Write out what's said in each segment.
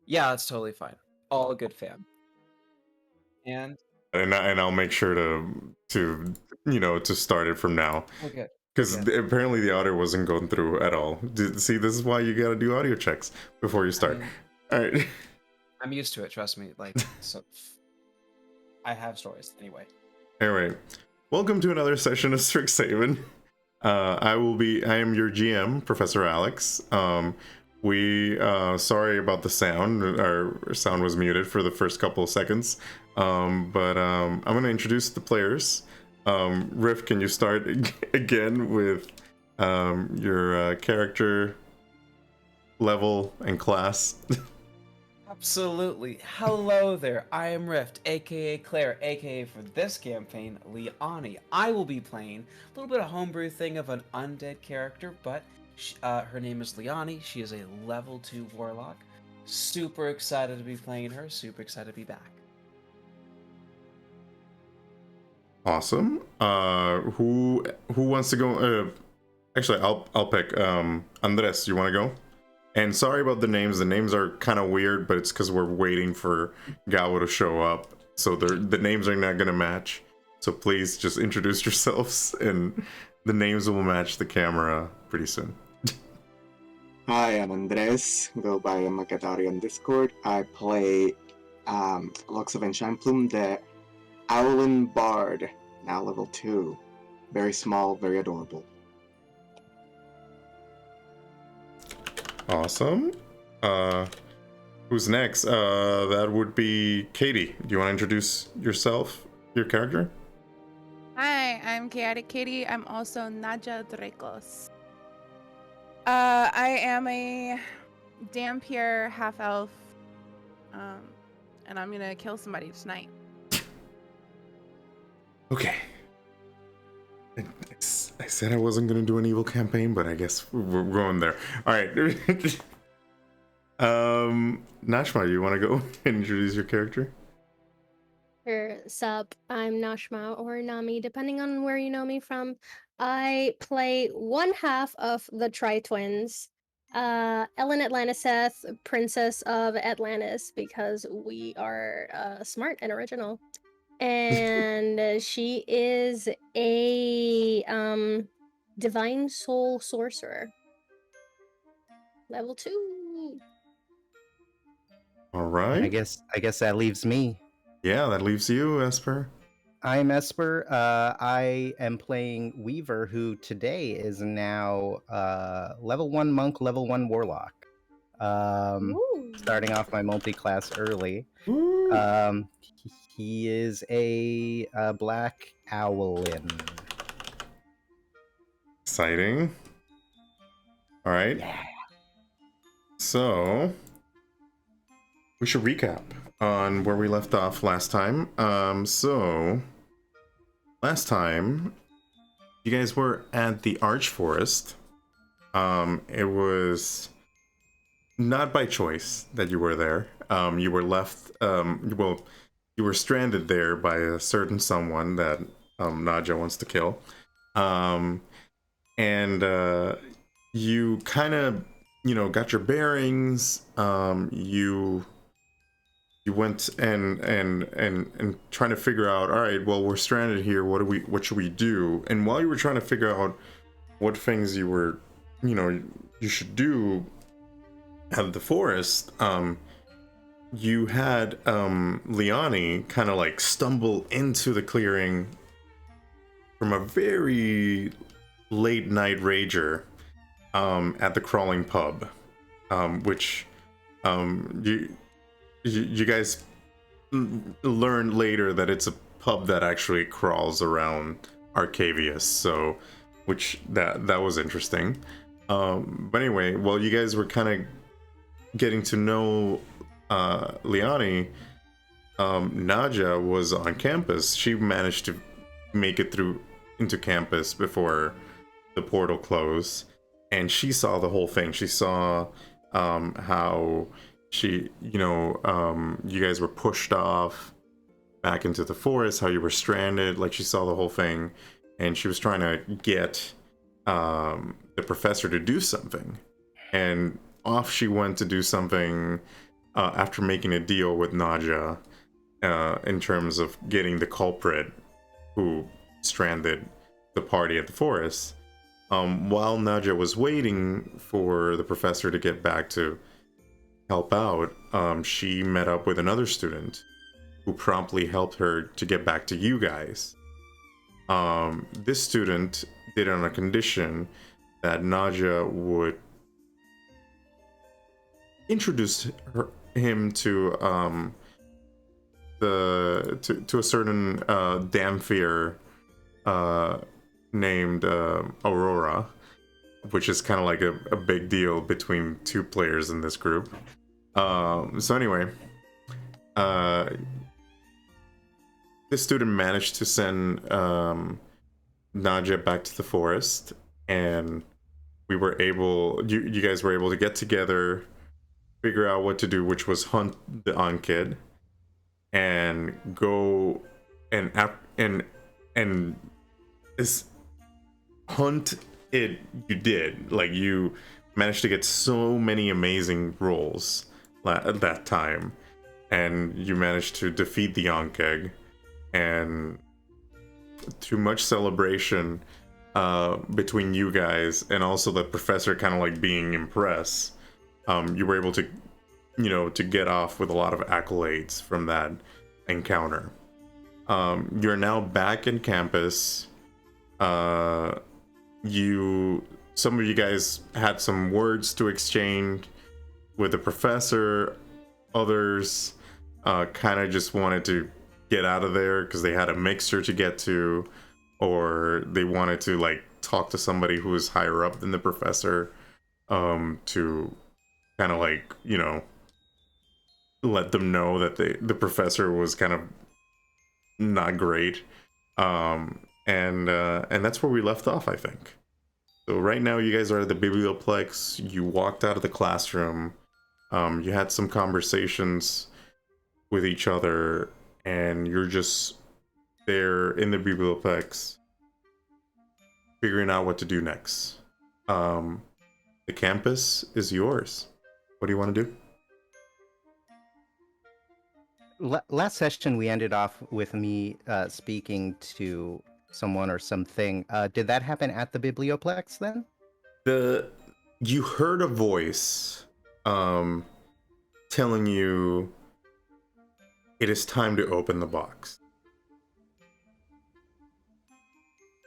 Yeah, that's totally fine. All good, fam. And And I'll make sure to start it from now. we're good. We're Because good. apparently the audio wasn't going through at all. See, this is why you gotta do audio checks before you I start. mean, All right. I'm used to it. Trust me. Like, so I have stories anyway. Anyway, welcome to another session of Strixhaven. I am your GM, Professor Alex. Sorry about the sound. Our sound was muted for the first couple of seconds. But I'm gonna introduce the players. Riff, can you start again with your character level and class? Absolutely. Hello there. I am Rift, aka Claire, aka for this campaign, Leani. I will be playing a little bit of homebrew thing of an undead character, but her name is Leani. She is a level 2 warlock. Super excited to be playing her. Super excited to be back. Awesome. Who wants to go? Actually, I'll pick. Andres, you want to go? And sorry about the names. The names are kind of weird, but it's because we're waiting for Gabo to show up. So the names are not going to match. So please just introduce yourselves, and the names will match the camera pretty soon. Hi, I'm Andres. Go by Maketaori on Discord. I play Luxoven Shineplume, the Owlin Bard, now level 2. Very small, very adorable. Awesome. Who's next? That would be Katie. Do you want to introduce yourself, your character? Hi, I'm Chaotic Katie. I'm also Naja Drekos. I am a Dampier half-elf, and I'm gonna kill somebody tonight. Okay. I said I wasn't gonna do an evil campaign, but I guess we're going there. All right. Nashma, you want to go and introduce your character? Sure. Sup, I'm Nashma or Nami, depending on where you know me from. I play one half of the Tri-Twins, Ellen Atlantiseth, Princess of Atlantis, because we are smart and original. And she is a divine soul sorcerer. Level 2. All right. I guess that leaves me. Yeah, that leaves you, Esper. I'm Esper. I am playing Weaver, who today is now level 1 monk, level 1 warlock. Starting off my multi-class early. He is a black Owlin. Exciting. All right. Yeah. So we should recap on where we left off last time. So last time you guys were at the Arch Forest. It was not by choice that you were there. You were left. You were stranded there by a certain someone that Naja wants to kill. And you kind of, got your bearings. You went and trying to figure out, all right, well, we're stranded here. What should we do? And while you were trying to figure out what things you should do at the forest, you had Leani kind of like stumble into the clearing from a very late night rager at the crawling pub, which you guys learned later that it's a pub that actually crawls around Arcavius, so which that was interesting. But anyway, while you guys were kind of getting to know Leani, Naja was on campus. She managed to make it through into campus before the portal closed, and she saw the whole thing. She saw how you guys were pushed off back into the forest, how you were stranded. Like, she saw the whole thing, and she was trying to get the professor to do something, and off she went to do something after making a deal with Naja in terms of getting the culprit who stranded the party at the forest. While Naja was waiting for the professor to get back to help out, she met up with another student who promptly helped her to get back to you guys. This student did it on a condition that Naja would introduce him to a certain Damphir named Aurora, which is kind of like a big deal between two players in this group. So anyway, this student managed to send Naja back to the forest, and you guys were able to get together, figure out what to do, which was hunt the Ankheg, and go and this hunt it. You did, like, you managed to get so many amazing rolls at that time, and you managed to defeat the Ankheg, and too much celebration between you guys and also the professor kind of like being impressed. You were able to, to get off with a lot of accolades from that encounter. You're now back in campus. Some of you guys had some words to exchange with the professor. Others kind of just wanted to get out of there because they had a mixer to get to, or they wanted to like talk to somebody who was higher up than the professor, to kind of like, let them know that the professor was kind of not great. And that's where we left off, I think. So right now you guys are at the Biblioplex. You walked out of the classroom. You had some conversations with each other, and you're just there in the Biblioplex figuring out what to do next. The campus is yours. What do you want to do? Last session, we ended off with me speaking to someone or something. Did that happen at the Biblioplex then? You heard a voice telling you it is time to open the box.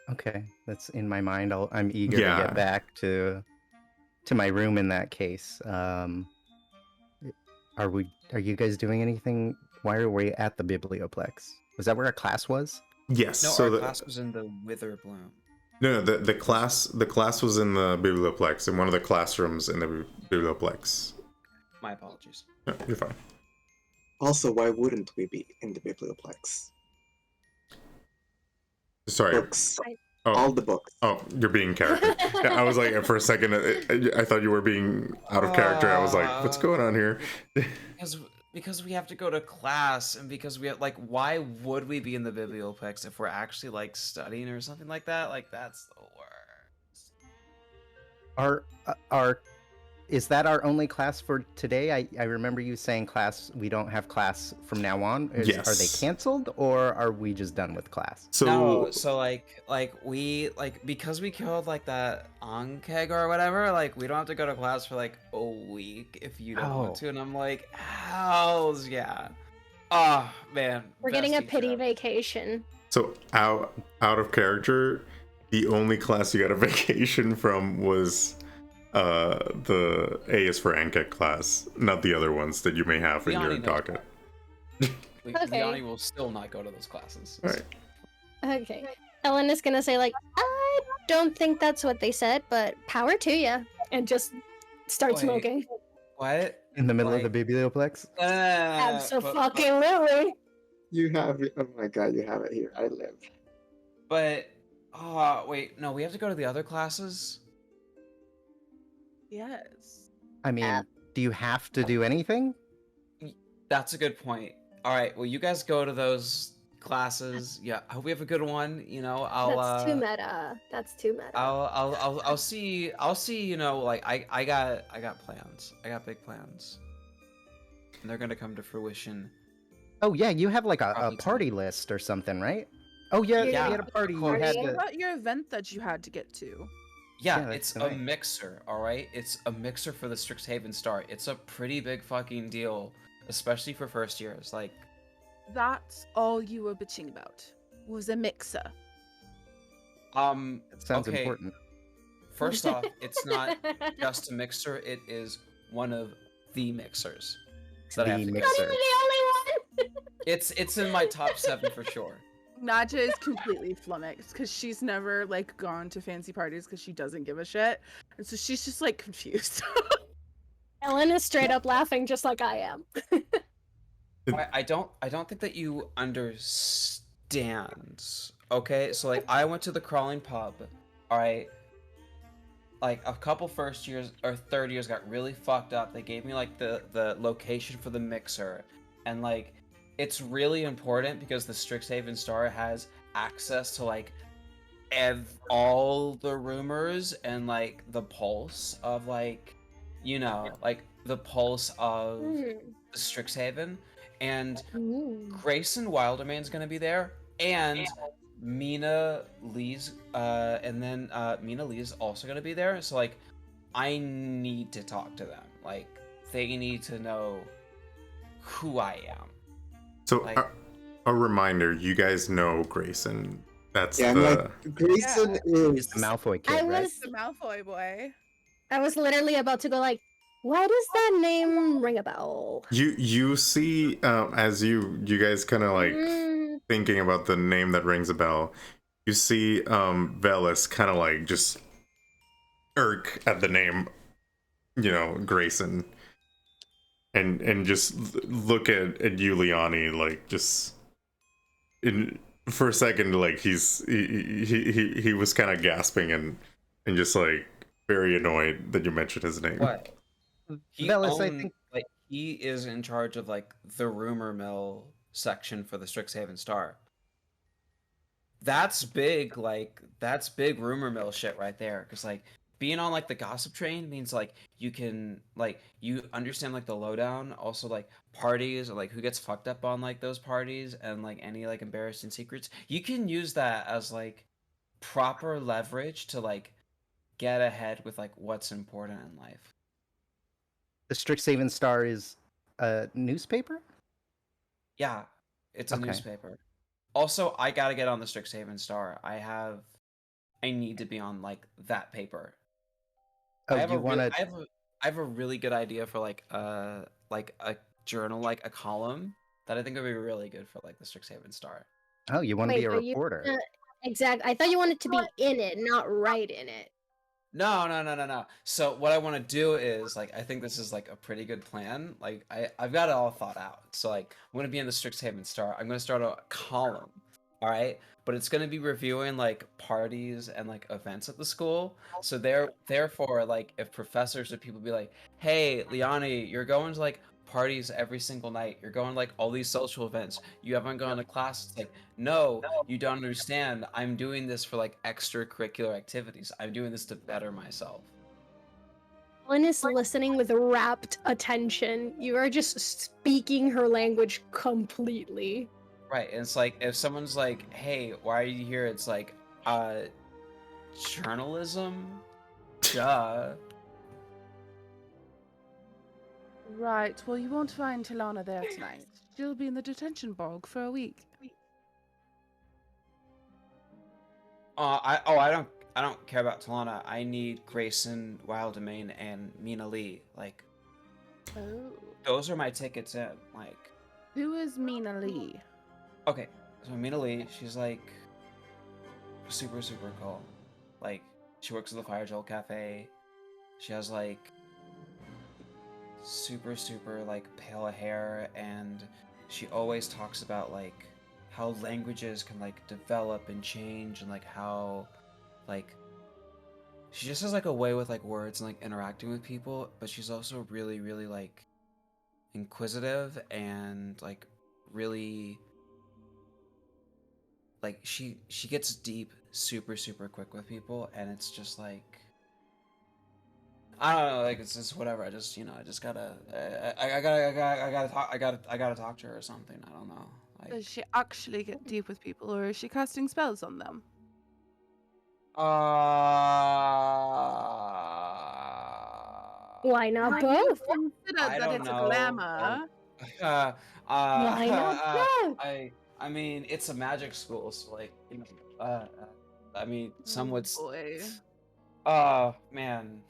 Okay, that's in my mind. I'm eager to get back to my room in that case. Are you guys doing anything? Why are we at the Biblioplex? Was that where our class was? Yes. No, so our class was in the Wither Bloom. No, the class was in the Biblioplex, in one of the classrooms in the Biblioplex. My apologies. No, you're fine. Also, why wouldn't we be in the Biblioplex? Sorry. Books. Oh. All the books. Oh, you're being character. Yeah, I was like, for a second, I thought you were being out of character. I was like, what's going on here? Because we have to go to class, and because we have, like, why would we be in the Biblioplex if we're actually, like, studying or something like that? Like, that's the worst. Is that our only class for today? I remember you saying we don't have class from now on. Yes. Are they canceled, or are we just done with class? Because we killed, like, that Ankheg or whatever, like, we don't have to go to class for, like, a week if you don't want to. And I'm like, hells yeah. Oh, man. We're getting a pity vacation. So, out of character, the only class you got a vacation from was the A is for Ankheg class, not the other ones that you may have in your docket. Leani will still not go to those classes. All right. Okay. Ellen is gonna say, like, I don't think that's what they said, but power to you, and just start smoking. What? In the middle of the Biblioplex? Absolutely. You have it. Oh my god, you have it here. I live. But, wait, no, we have to go to the other classes? Yes. I mean, do you have to do anything? That's a good point. All right, well, you guys go to those classes. Yeah, I hope we have a good one. That's too meta. That's too meta. I'll see. Like, I got plans. I got big plans. and they're gonna come to fruition. Oh yeah, you have like a Probably party tonight. list or something, right? Oh yeah, Yeah. you had a party. You Party. had What to. about your event that you had to get to? Yeah, Yeah, that's it's a tonight. mixer, all right? It's a mixer for the Strixhaven Star. It's a pretty big fucking deal, especially for first years. Like, That's all you were bitching about. Was a mixer. That sounds okay. important. First off, it's not just a mixer, it is one of the mixers that I have The to Not go even to. mixer. the only one. It's in my top 7 for sure. Naja is completely flummoxed because she's never like gone to fancy parties because she doesn't give a shit, and so she's just like confused. Ellen is straight up laughing just like I am. I don't think that you understand. Okay, so like I went to the crawling pub. All right, like a couple first years or third years got really fucked up. They gave me like the location for the mixer, and like it's really important because the Strixhaven Star has access to like all the rumors and like the pulse of like like the pulse of Strixhaven, and Grayson Wilderman's gonna be there, and Mina Lee's Mina Lee's also gonna be there. So like, I need to talk to them. Like, they need to know who I am. So Like, a reminder, you guys know Grayson. That's Yeah, the like Grayson He's is the Malfoy kid, I right? was The Malfoy boy. I was literally about to go like, why does that name ring a bell? you see as you guys kind of like thinking about the name that rings a bell. You see Veles kind of like just irk at the name, Grayson, and just look at you, Leani, like just for a second, like he was kind of gasping and just like very annoyed that you mentioned his name. what? He Veles, I owns, think. like, he is in charge of like the rumor mill section for the Strixhaven Star. That's big, like that's big rumor mill shit right there. Cause like being on like the gossip train means like you can like you understand like the lowdown, also like parties or like who gets fucked up on like those parties and like any like embarrassing secrets. You can use that as like proper leverage to like get ahead with like what's important in life. The Strixhaven Star is a newspaper? Yeah, it's a Okay. newspaper. Also, I gotta get on the Strixhaven Star. I need to be on like that paper. Oh, I have you a want real, to. I have a really good idea for like a journal, like a column that I think would be really good for like the Strixhaven Star. Oh, you want to be Wait, a but you reporter? exact. I thought you wanted to be in it, not write in it. No. So what I want to do is like I think this is like a pretty good plan. Like I've got it all thought out. So like I'm gonna be in the Strixhaven Star. I'm gonna start a column. All right, but it's gonna be reviewing like parties and like events at the school. So therefore like if professors or people be like, hey, Leani, you're going to like parties every single night. You're going like all these social events. You haven't gone to class. It's like, no, you don't understand. I'm doing this for like extracurricular activities. I'm doing this to better myself. Ellen is listening with rapt attention. You are just speaking her language completely. Right. And it's like if someone's like, hey, why are you here? It's like, journalism? Duh. Right. Well, you won't find Tilana there tonight. She'll be in the detention bog for a week. I don't care about Talana. I need Grayson Wildemain and Mina Lee. Like, Oh. those are my tickets in. Like, Who is Mina Lee? okay, so Mina Lee, she's like super cool. Like, she works at the Fire Joel Cafe. She has like super like pale hair, and she always talks about like how languages can like develop and change, and like how like she just has like a way with like words and like interacting with people, but she's also really like inquisitive and like really like she gets deep super quick with people, and it's just like I don't know, like it's just whatever. I just I just gotta I gotta talk to her or something. I don't know. Like, Does she actually get deep with people, or is she casting spells on them? Why not Have you both? considered I that don't it's a know. glamour? Uh, Why not both? I mean, it's a magic school, so like, I mean, some Oh would. boy. Oh man.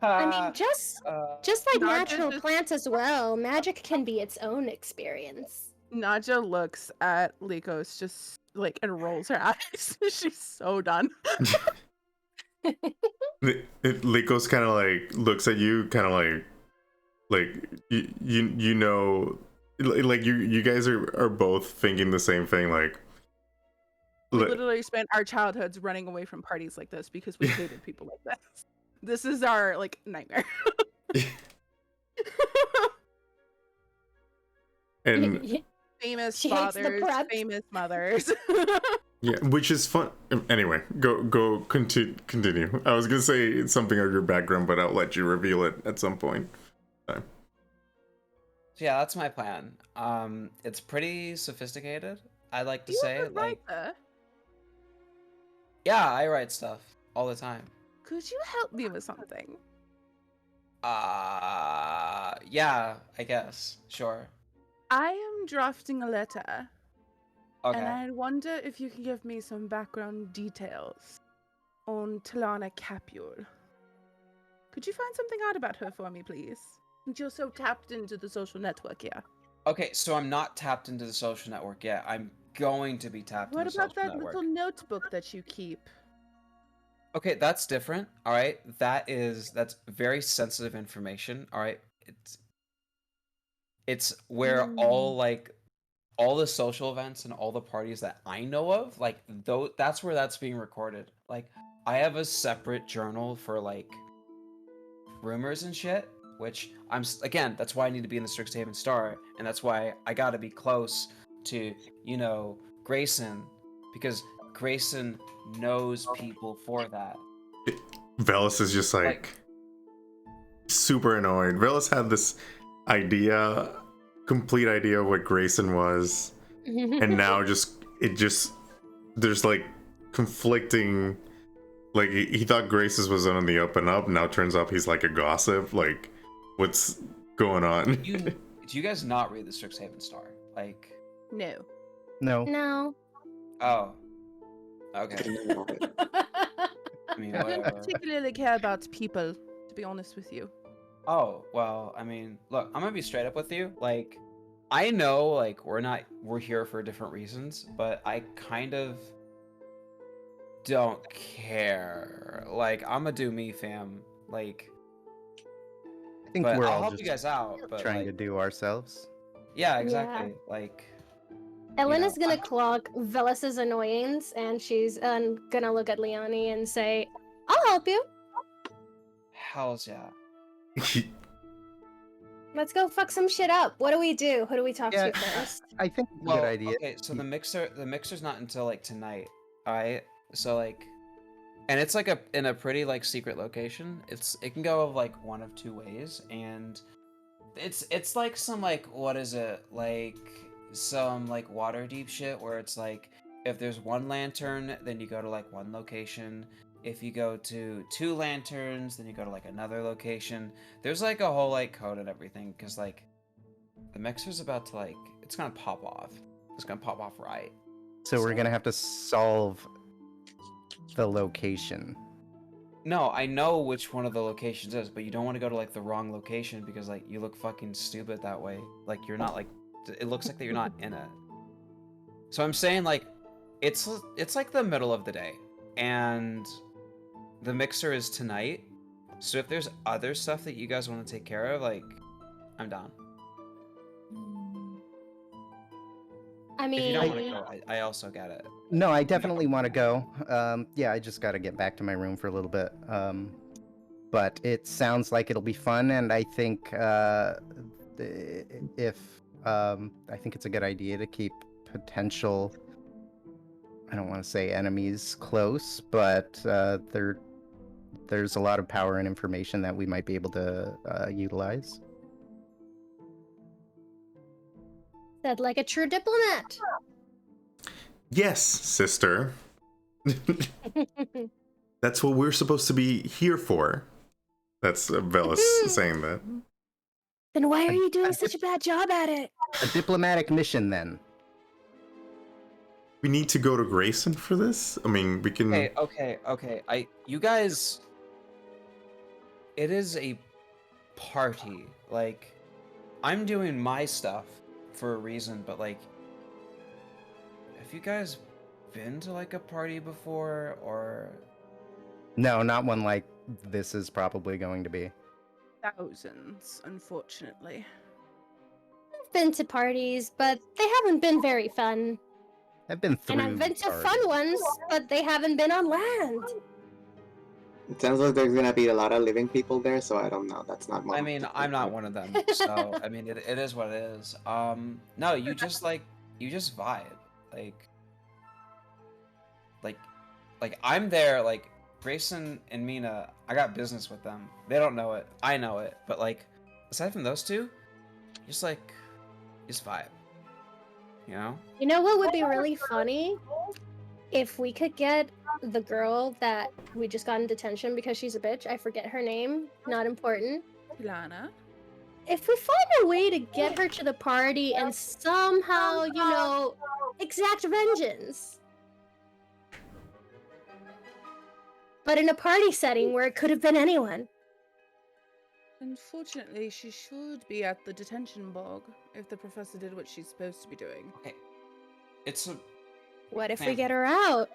I mean, just like Naja natural just plants as well, magic can be its own experience. Naja looks at Lycos just like and rolls her eyes. She's so done. Likos kind of like looks at you, kind of like you know, like you guys are both thinking the same thing, like. We literally spent our childhoods running away from parties like this because we hated people like this. This is our like nightmare. And Famous She hates the fathers, prep. famous mothers. yeah, which is fun. Anyway, go continue. I was gonna say something of your background, but I'll let you reveal it at some point. So yeah, that's my plan. It's pretty sophisticated. I'd like to You say, have a like, writer. yeah, I write stuff all the time. Could you help me with something? Yeah, I guess, sure. I am drafting a letter, Okay. and I wonder if you can give me some background details on Talana Capule. Could you find something out about her for me, please? Since you're so tapped into the social network here. Okay, so I'm not tapped into the social network yet. I'm going to be tapped What into the about social that network. little notebook that you keep? Okay, that's different. All right, that's very sensitive information. All right, it's where all the social events and all the parties that I know of, like that's where that's being recorded. Like I have a separate journal for like rumors and shit, which again, that's why I need to be in the Strixhaven Star, and that's why I got to be close to, Grayson, because Grayson knows people for that. Veles is just like super annoyed. Veles had this complete idea of what Grayson was, and now there's like conflicting. Like he thought Grayson was on the up and up. Now turns out he's like a gossip. Like, what's going on? Do you guys not read the Strixhaven Star? Like, No. No. No. oh, okay. I mean, I don't whatever. particularly care about people, to be honest with you. Oh, well, I mean, look, I'm gonna be straight up with you. Like, I know, like, we're here for different reasons, but I kind of don't care. Like, I'm gonna do me, fam. Like, I think but we're I'll all help just you guys out. But trying to like, do ourselves. yeah, exactly. Like, Ellen is gonna I- clock Velas's annoyance, and she's gonna look at Leani and say, "I'll help you. hells yeah. Let's go fuck some shit up. What do we do? Who do we talk Yeah. to first?" I think it's a Well, good idea. okay, so the mixer's not until like tonight. All right, so like, and it's like in a pretty like secret location. It can go of like one of two ways, and it's like some like, what is it, like some like water deep shit where it's like if there's one lantern, then you go to like one location. If you go to two lanterns, then you go to like another location. There's like a whole like code and everything, because like the mixer's about to like, it's gonna pop off. It's gonna pop off right. So we're gonna have to solve the location. No, I know which one of the locations is, but you don't want to go to like the wrong location because like you look fucking stupid that way. Like you're not like, it looks like that you're not in it. So I'm saying like, it's like the middle of the day, and the mixer is tonight. So if there's other stuff that you guys want to take care of, like, I'm down. I If you mean, don't want to go, I also get it. No, I definitely want to go. Yeah, I just got to get back to my room for a little bit. But it sounds like it'll be fun, and I think I think it's a good idea to keep potential. I don't want to say enemies close, but they're There's a lot of power and information that we might be able to utilize. Said like a true diplomat. Yes, sister. That's what we're supposed to be here for. That's Veles saying that. Then why are you doing such a bad job at it? A diplomatic mission, then. We need to go to Grayson for this? I mean, we can... Okay. You guys... It is a party. Like, I'm doing my stuff for a reason, but like... Have you guys been to like a party before, or... No, not one like this is probably going to be. Thousands, unfortunately. I've been to parties, but they haven't been very fun. I've been through And I've been to parties. fun ones, but they haven't been on land. It sounds like there's gonna be a lot of living people there, so I don't know. That's not one. I mean, I'm not one of them, so I mean, it is what it is. No, you just vibe, like I'm there, like Grayson and Mina. I got business with them. They don't know it. I know it, but like, aside from those two, just vibe. You know? You know what would be really funny? If we could get the girl that we just got in detention because she's a bitch. I forget her name. Not important. Ilana? If we find a way to get her to the party and somehow, you know, exact vengeance. But in a party setting where it could have been anyone. Unfortunately, she should be at the detention bog if the professor did what she's supposed to be doing. Okay. It's a... What if we get her out?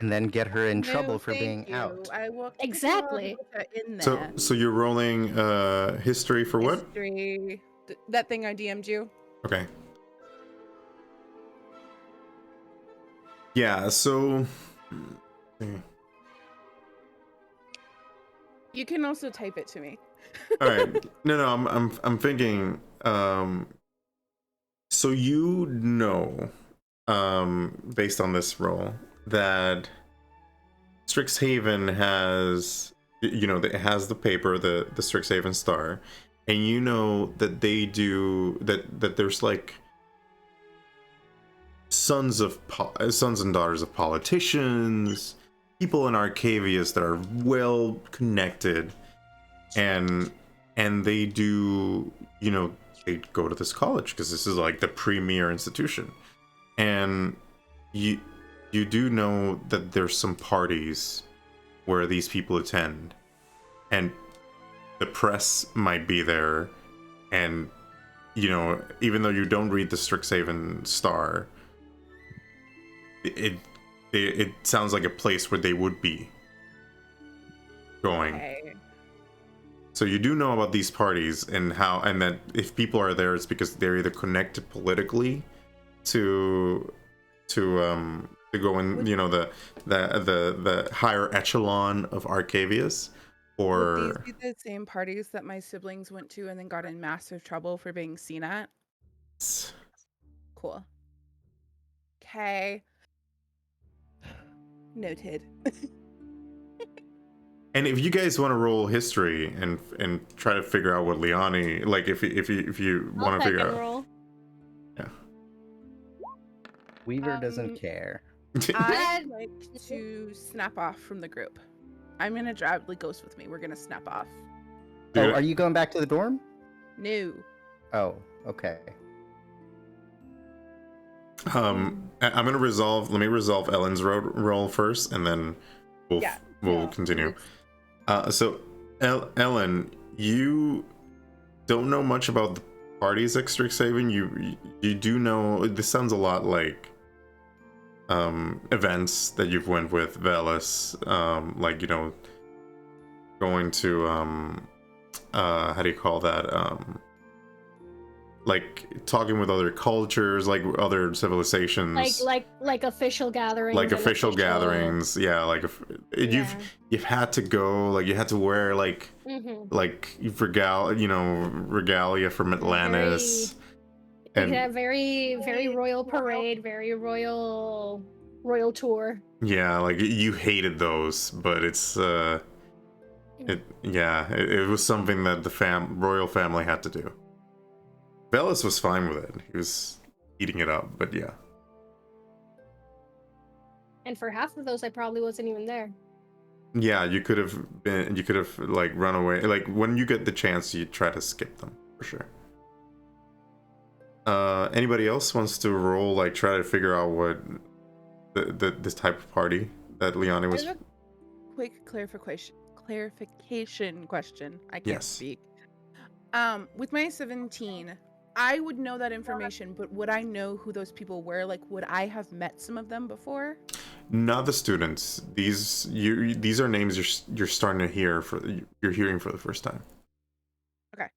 And then get her in No, trouble for thank being you. out. I walked Exactly. in there. So you're rolling history for what? History. That thing I DM'd you. Okay. Yeah, so... You can also type it to me. All right. No, I'm thinking. So you know, based on this roll, that Strixhaven has, you know, it has the paper, the Strixhaven Star, and you know that they do that. There's like sons and daughters of politicians, people in Arcavius that are well connected, and they do, you know, they go to this college because this is like the premier institution, and you do know that there's some parties where these people attend, and the press might be there, and you know, even though you don't read the Strixhaven Star, it sounds like a place where they would be going. Okay. So you do know about these parties and how, and that if people are there, it's because they're either connected politically to go in, you know, the higher echelon of Arcavius, or Would these be the same parties that my siblings went to and then got in massive trouble for being seen at? Cool. Okay. Noted. And if you guys want to roll history and try to figure out what Leani, like if you want to figure out, Roll. yeah. Weaver doesn't care. I'd like to snap off from the group. I'm gonna drag the ghost with me. We're gonna snap off. Do Oh, it. are you going back to the dorm? No. Oh, okay. I'm gonna resolve. Let me resolve Ellen's roll first, and then we'll continue. So, Ellen, you don't know much about the parties at Strixhaven. You do know. This sounds a lot like events that you've went with Veles, like, you know, going to how do you call that? Like talking with other cultures, like other civilizations, like official gatherings. like and official gatherings. Yeah, like you've had to go, like you had to wear like like regalia from Atlantis. Yeah, very royal parade, very royal tour. Yeah, like you hated those, but it's It was something that the royal family had to do. Veles was fine with it. He was eating it up, but yeah. And for half of those, I probably wasn't even there. Yeah, you could have like run away. Like when you get the chance, you try to skip them for sure. Anybody else wants to roll, like try to figure out what this type of party that Leani was? Quick clarification question. I can't Yes. speak. With my 17, I would know that information, but would I know who those people were? Like, would I have met some of them before? Not the students. These are names you're starting to hear you're hearing for the first time. Okay.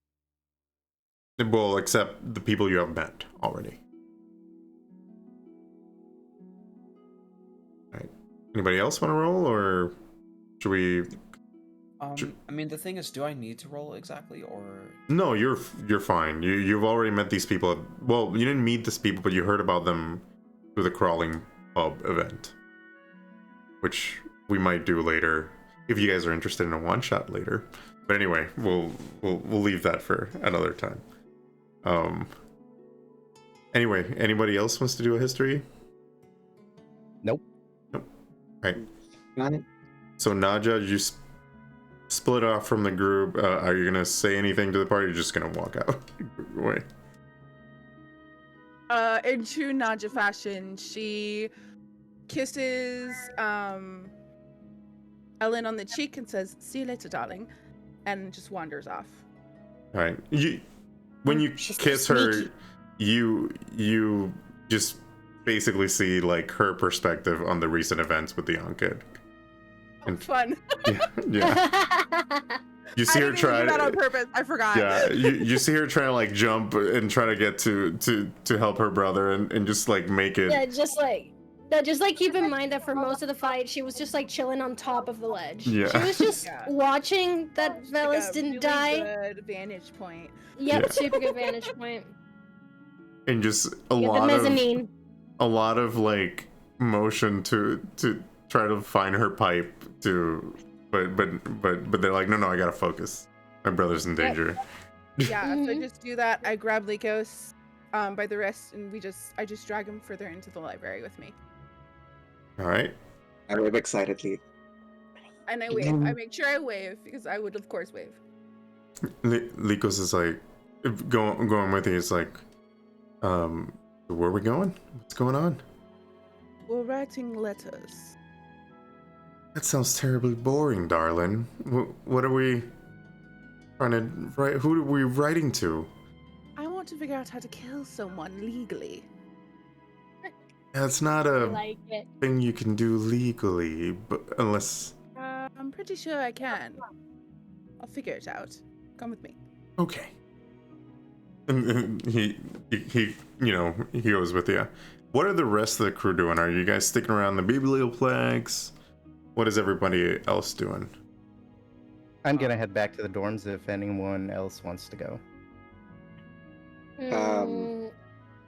Well, except the people you have met already. All right. Anybody else want to roll, or should we? I mean, the thing is, do I need to roll exactly, or? No, you're fine. You've already met these people. Well, you didn't meet these people, but you heard about them through the crawling pub event, which we might do later if you guys are interested in a one shot later. But anyway, we'll leave that for another time. Anyway, anybody else wants to do a history? Nope. Right. Got it. So Naja, you split off from the group. Are you gonna say anything to the party? Or you're just gonna walk out away? In true Naja fashion, she kisses Ellen on the cheek and says, "See you later, darling," and just wanders off. All right. When you She's kiss so her, sneaky. you just basically see like her perspective on the recent events with the Ankheg. And Fun. yeah. You see I her didn't even try do that on purpose. I forgot. Yeah, you see her trying to like jump and try to get to help her brother and just like make it. Yeah, just like keep in mind that for most of the fight, she was just like chilling on top of the ledge. Yeah. She was just Yeah. watching that Like Veles a didn't really die. Good vantage point. Yep, Yeah. super good vantage point. And just You get the mezzanine. a lot of like motion to try to find her pipe to but they're like, no, I gotta focus. My brother's in danger. Yeah, so I Mhm. just do that. I grab Lycos by the wrist, and I just drag him further into the library with me. All right. I wave excitedly. And I wave. I make sure I wave because I would, of course, wave. Likos is like going with you. It's like, where are we going? What's going on? We're writing letters. That sounds terribly boring, darling. What are we trying to write? Who are we writing to? I want to figure out how to kill someone legally. That's not I a like it. thing you can do legally, but unless. I'm pretty sure I can. I'll figure it out. Come with me. Okay. And he he goes with you. What are the rest of the crew doing? Are you guys sticking around the Biblioplex? What is everybody else doing? I'm gonna head back to the dorms if anyone else wants to go. Mm,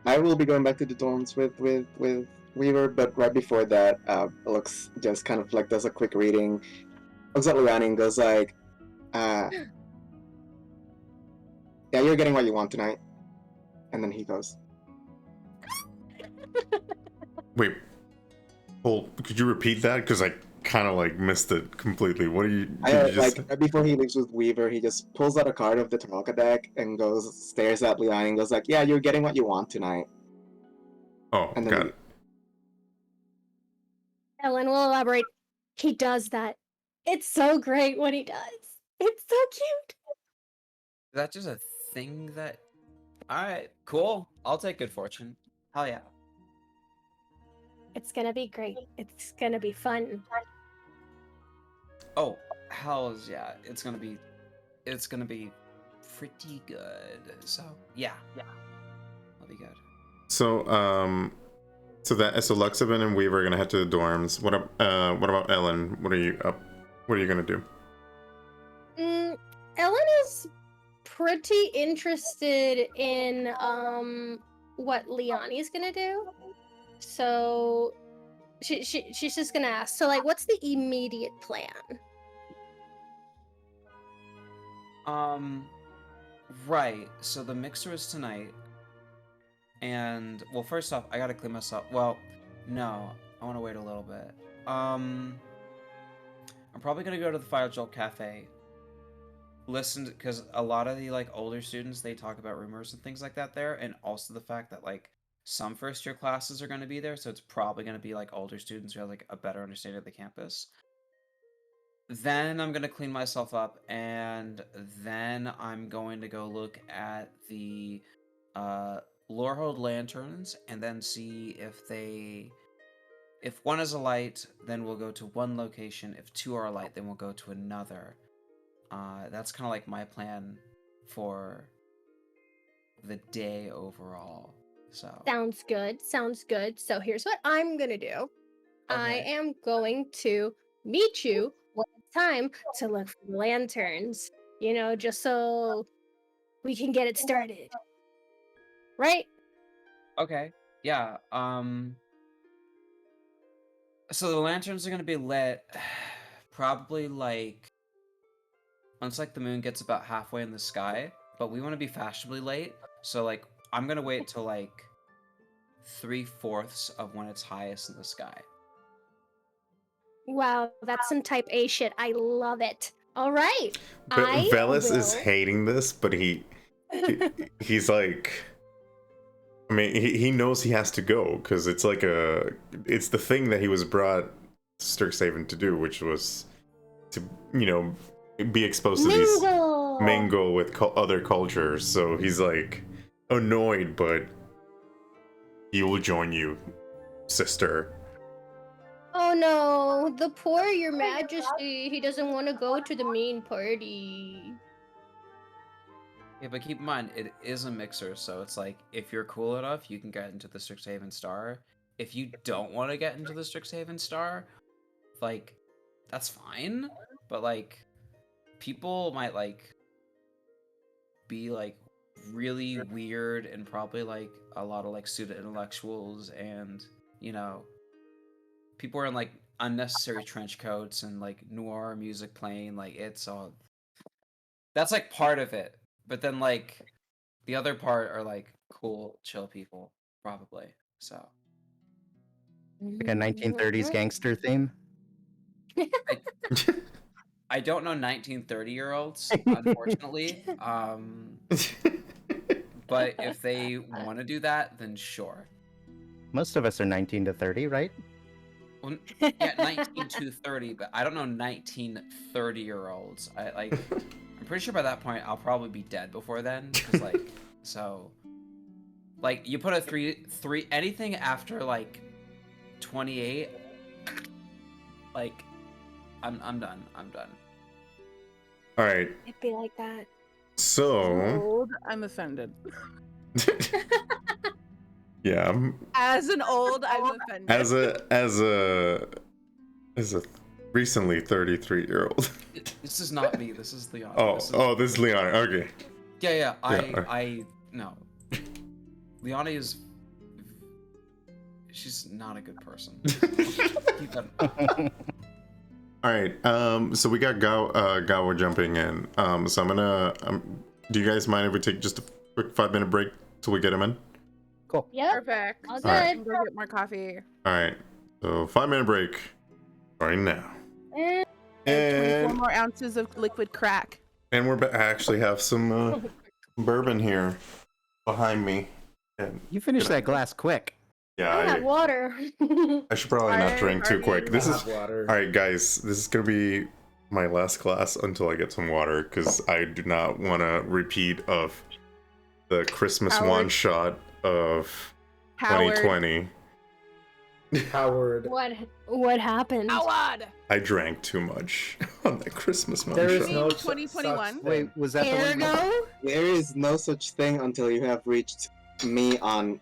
I will be going back to the dorms with Weaver, but right before that, Lux just kind of like does a quick reading, looks at Leani and goes like, yeah, you're getting what you want tonight. And then he goes, Wait, could you repeat that? Because I kind of like missed it completely. What are you? Did you just... like right before he leaves with Weaver, he just pulls out a card of the Taraka deck and stares at Leani and goes like, yeah, you're getting what you want tonight. Oh, And then got it. Ellen will elaborate. He does that. It's so great what he does. It's so cute. Is that just a thing that? All right, cool. I'll take good fortune. Hell yeah. It's gonna be great. It's gonna be fun. Oh, hell's yeah. It's gonna be pretty good. So yeah, that'll be good. So so Luxoven and Weaver are gonna head to the dorms. What about Ellen? What are you gonna do? Ellen is pretty interested in what Leani's gonna do. So she's just gonna ask. So like, what's the immediate plan? Right. So the mixer is tonight. And, well, first off, I gotta clean myself. Well, no. I want to wait a little bit. I'm probably gonna go to the Fire Jolt Cafe. Listen, because a lot of the, like, older students, they talk about rumors and things like that there. And also the fact that, like, some first-year classes are going to be there. So it's probably going to be, like, older students who have, like, a better understanding of the campus. Then I'm going to clean myself up, and then I'm going to go look at the Lorehold lanterns, and then see if one is a light, then we'll go to one location. If two are a light, then we'll go to another. That's kind of like my plan for the day overall. So Sounds good. Sounds good. So here's what I'm gonna do. I Okay. am going to meet you when it's time to look for the lanterns. You know, just so we can get it started. Right? Okay. Yeah. So the lanterns are gonna be lit probably like once like the moon gets about halfway in the sky, but we want to be fashionably late. So like I'm gonna wait till like 3/4 of when it's highest in the sky. Wow, that's some type A shit. I love it. All right. But I Veles is will- hating this, but he's like, I mean, he knows he has to go because it's like it's the thing that he was brought to Strixhaven to do, which was to, you know, be exposed to these mingle with other cultures. So he's like annoyed, but he will join you, sister. Oh no, the poor Your Majesty. He doesn't want to go to the main party. Yeah, but keep in mind it is a mixer, so it's like if you're cool enough, you can get into the Strixhaven Star. If you don't want to get into the Strixhaven Star, like that's fine. But like people might like be like really weird and probably like a lot of like pseudo intellectuals and you know people wearing like unnecessary trench coats and like noir music playing. Like it's all that's like part of it, but then like the other part are like cool chill people probably. So Like a 1930s gangster theme. I don't know 1930-year-olds unfortunately. But if they want to do that, then sure. Most of us are 19 to 30, right? Well, yeah, 19 to 30, but I don't know 1930-year-olds. I'm pretty sure by that point I'll probably be dead before then. Cause like, so, like you put a three anything after like 28, like, I'm done. I'm done. All right. It'd be like that. So Old, I'm offended. yeah, As an old, I'm offended. as a recently 33-year-old. This is not me. This is Leani. This is Leani. Okay. Yeah. Yeah. No. Leani is. She's not a good person. Keep that. All right. So we got Gabo jumping in. So I'm gonna. Do you guys mind if we take just a quick 5-minute break till we get him in? Cool. Yep. Perfect. All All right. good. Go get more coffee. All right. So 5-minute break. Starting now. And 24 And more ounces of liquid crack. we're I actually have some bourbon here behind me. And You finished that glass quick. yeah, I have water. I should probably not drink too quick. This is water. all right, guys. This is gonna be my last glass until I get some water because I do not want to repeat of the Christmas Howard. one shot of Howard. 2020. Howard. What happened? Howard. I drank too much on that Christmas one There is shot. no 2021? such Wait, thing. was that the one? Ergo? There is no such thing until you have reached me on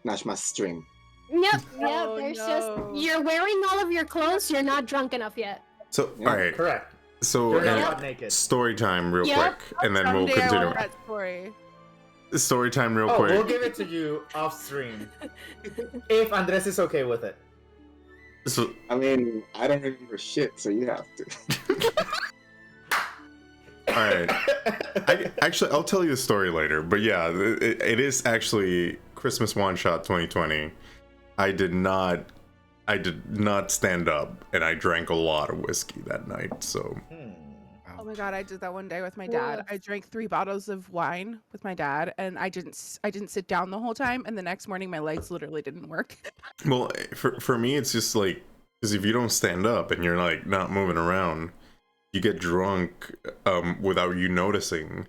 Nashma's stream. Yep. Oh, There's no. just you're wearing all of your clothes. You're not drunk enough yet. So Yeah. all right. Correct. So You're uh, not naked. story time real Yep. quick, and then we'll Someday I continue. want that story. Story time real Oh, quick. we'll give it to you off stream. If Andres is okay with it. So I mean, I don't remember shit, so you have to. All right. I'll tell you the story later. But yeah, it is actually Christmas one shot 2020. I did not stand up, and I drank a lot of whiskey that night. So. Oh my god, I did that one day with my dad. Woof. I drank 3 bottles of wine with my dad, and I didn't sit down the whole time. And the next morning, my legs literally didn't work. Well, for me, it's just like, because if you don't stand up and you're like not moving around, you get drunk without you noticing,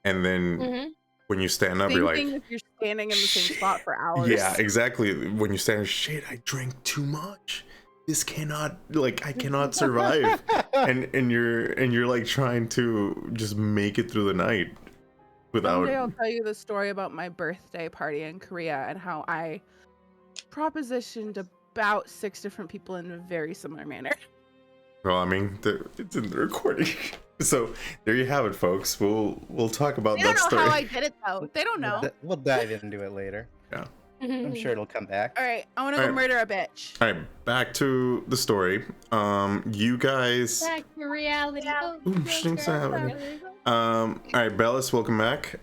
and then when you stand up, Same you're like, thing if you're standing in the same spot for hours. yeah, exactly. When you stand, shit, I drank too much. This cannot, like, I cannot survive. and you're like trying to just make it through the night without. Someday I'll tell you the story about my birthday party in Korea and how I propositioned about 6 different people in a very similar manner. Well, I mean, it's in the recording. So there you have it, folks. We'll talk about They that don't know story. how I did it though. They don't know. We'll dive into it later. Yeah. I'm sure it'll come back. All right, I want to go Alright. murder a bitch. All right, back to the story. You guys. Back to reality. Oh, Ooh, yes, things girl. are happening. All right, Veles, welcome back.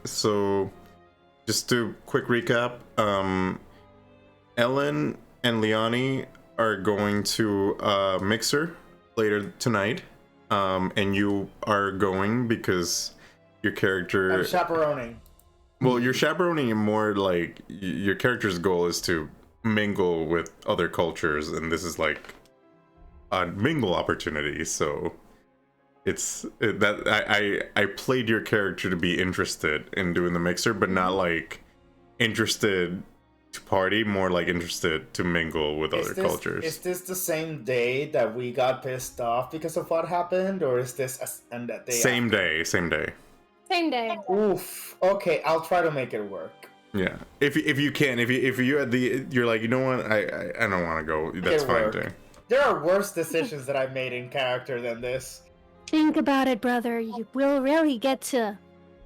So just to quick recap, Ellen and Leani are going to Mixer later tonight, and you are going because your character. I'm chaperoning. Well, you're chaperoning and more like your character's goal is to mingle with other cultures, and this is like a mingle opportunity. So I played your character to be interested in doing the mixer, but not like interested to party, more like interested to mingle with other cultures. Is this the same day that we got pissed off because of what happened, or is this and that day? Same after? day. Same day. Oof. Okay, I'll try to make it work. Yeah, if you can, if you had you're like, you know what, I don't want to go. That's It fine worked. too. There are worse decisions that I've made in character than this. Think about it, brother. You will really get to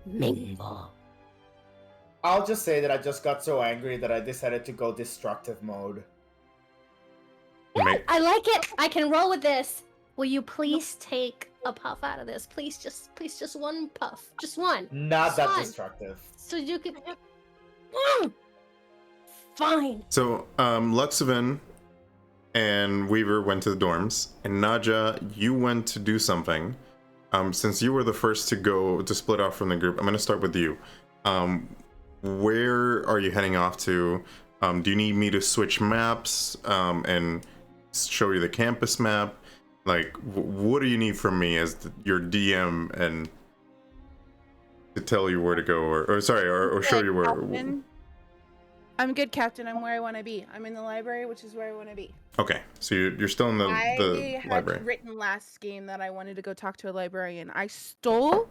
mingle. I'll just say that I just got so angry that I decided to go destructive mode. I like it. I can roll with this. Will you please take a puff out of this? Please just one puff. Just one. Not Just that one. destructive. So you could. Fine. So Luxoven and Weaver went to the dorms, and Naja, you went to do something. Since you were the first to go to split off from the group, I'm gonna start with you. Where are you heading off to? Do you need me to switch maps and show you the campus map? Like, what do you need from me as your DM and to tell you where to go, or show you where? Captain. I'm good, Captain. I'm where I want to be. I'm in the library, which is where I want to be. Okay, so you're still in the I had library. written last game that I wanted to go talk to a librarian. I stole.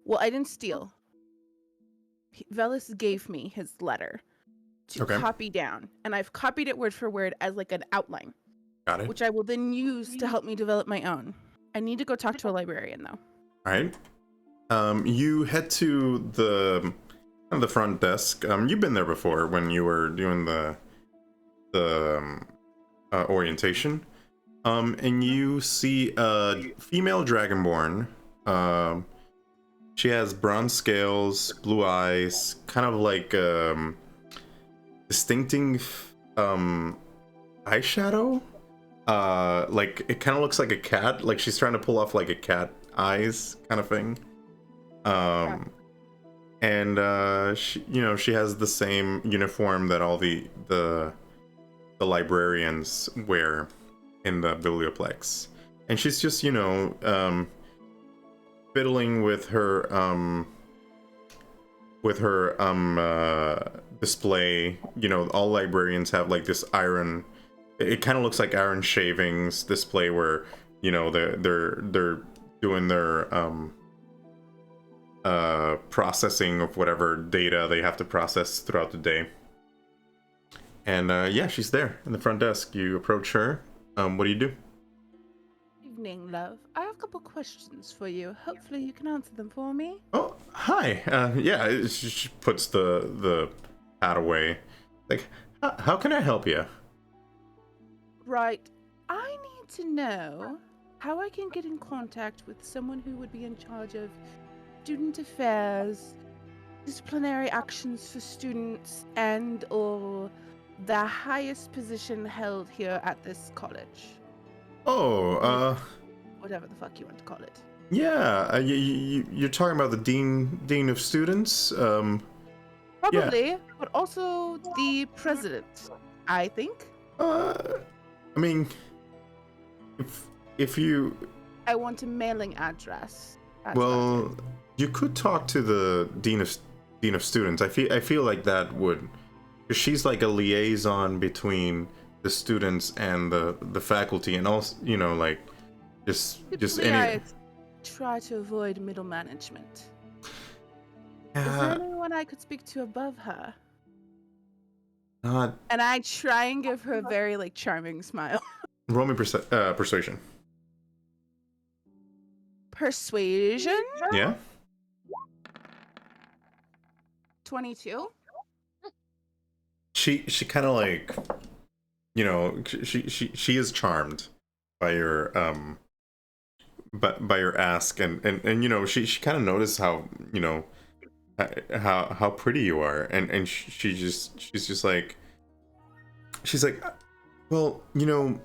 Well, I didn't steal. Veles gave me his letter to Okay. copy down, and I've copied it word for word as like an outline, Got it. which I will then use to help me develop my own. I need to go talk to a librarian though. All right. You head to the front desk. You've been there before when you were doing the orientation. And you see a female dragonborn. She has bronze scales, blue eyes, kind of like distinctive eyeshadow. Like it kind of looks like a cat. Like she's trying to pull off like a cat eyes kind of thing. And she has the same uniform that all the librarians wear in the biblioplex, and she's just fiddling with her display. All librarians have like this iron. It kind of looks like iron shavings display where they're doing their processing of whatever data they have to process throughout the day. And yeah, she's there in the front desk. You approach her. What do you do? Evening, love. I have a couple questions for you. Hopefully you can answer them for me. Oh, hi. Yeah, she puts the hat away. Like, how can I help you? Right. I need to know how I can get in contact with someone who would be in charge of student affairs, disciplinary actions for students, and or the highest position held here at this college. Oh, Whatever the fuck you want to call it. yeah. You're talking about the dean of students. Probably, but also the president, I think. I mean, if you, I want a mailing address. That's well, you could talk to the dean of students. I feel like that would, because she's like a liaison between the students and the faculty, and also, you know, like just Typically, any. I try to avoid middle management. Is there anyone I could speak to above her? Not. And I try and give her a very like charming smile. Roll me persuasion. Persuasion? Yeah. 22. She kind of like, you know, she is charmed by your by your ask, and you know, she kind of noticed how, you know, how pretty you are, and she's just like, she's like, well, you know,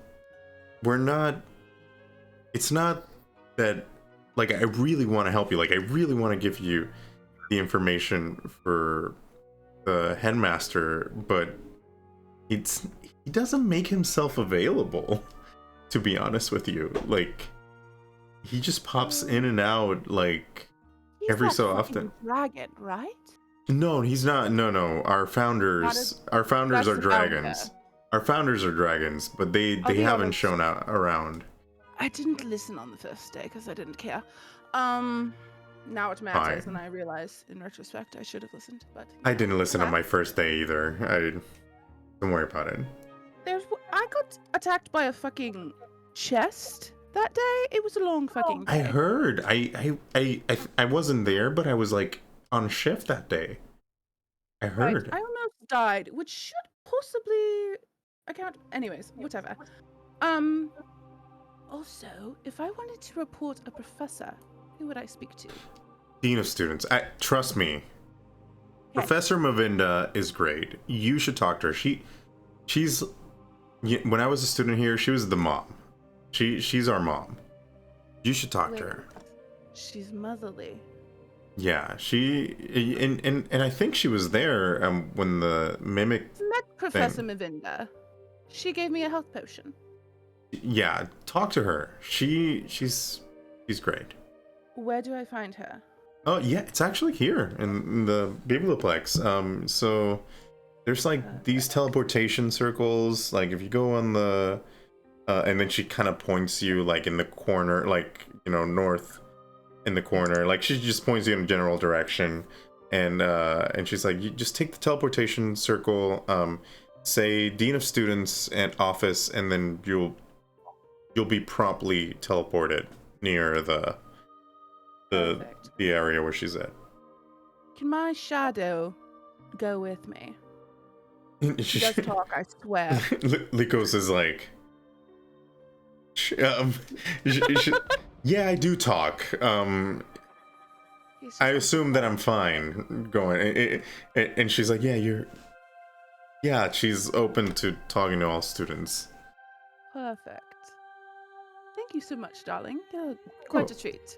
it's not that, like, I really want to help you, like, I really want to give you the information for the headmaster, but he doesn't make himself available, to be honest with you. Like, he just pops in and out, like, He's every that so fucking often. dragon, right? No, he's not. No. Our founders that's are the founder. dragons. Our founders are dragons, but they Okay, yeah, haven't but- shown out around. I didn't listen on the first day because I didn't care. Now it matters, Fine. and I realize in retrospect I should have listened. But I didn't listen on yeah. my first day either. Don't worry about it. I got attacked by a fucking chest that day. It was a long fucking day. I heard. I wasn't there, but I was like on shift that day. I Right, heard. I almost died, which should possibly account. Anyways, whatever. Also, if I wanted to report a professor, who would I speak to? Dean of students. Trust me. Okay. Professor Mavinda is great. You should talk to her. She's when I was a student here, she was the mom. She's our mom. You should talk to her. She's motherly. Yeah, and I think she was there when the mimic. Met Professor Mavinda. She gave me a health potion. Yeah, talk to her. She's great. Where do I find her? Oh yeah, it's actually here in the Biblioplex. So there's like these teleportation circles. Like if you go on the, and then she kind of points you like in the corner, like, you know, north in the corner. Like she just points you in a general direction, and she's like, you just take the teleportation circle. Say Dean of Students and office, and then you'll be promptly teleported near the Perfect. area where she's at. Can my shadow go with me? She She does talk, I swear. Lycos is like, yeah, I do talk. He's just I like, assume that I'm fine going. And she's like, yeah, she's open to talking to all students. perfect. Thank you so much, darling. You're quite a treat.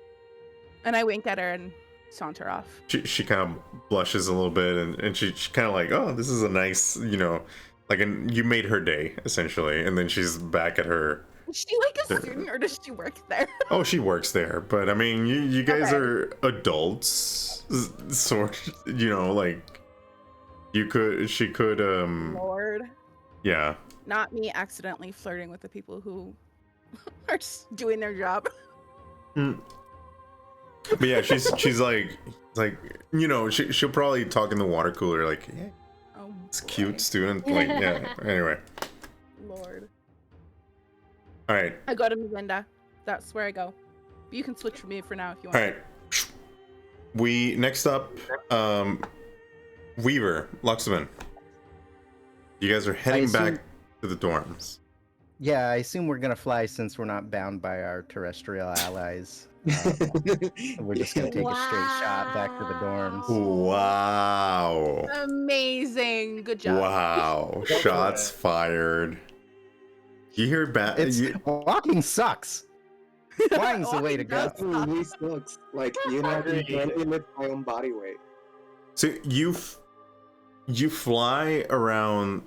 And I wink at her and saunter off. She kind of blushes a little bit, and she kind of like, oh, this is a nice, you know, like, you made her day, essentially. And then she's back at her. Is she like a student or does she work there? Oh, she works there, but I mean, you guys Okay. are adults, sort, you know, like, she could, Lord. yeah. Not me accidentally flirting with the people who are just doing their job. But yeah, she's like, you know, she'll probably talk in the water cooler, like, yeah, Oh, it's boy. cute student, like, yeah. Anyway, Lord. all right, I go to Mavinda. That's where I go. You can switch for me for now if you want. all right. We next up, Weaver, Luxoven. You guys are heading assume- back to the dorms. Yeah, I assume we're gonna fly since we're not bound by our terrestrial allies. We're just gonna take a straight shot back to the dorms. Wow. Amazing. Good job. Wow. Go for Shots it. fired. You hear bad. It's walking sucks. Flying's the way to Walking go. does suck. Really sucks. Like, you know, I Agreed. can barely lift my own body weight. So you fly around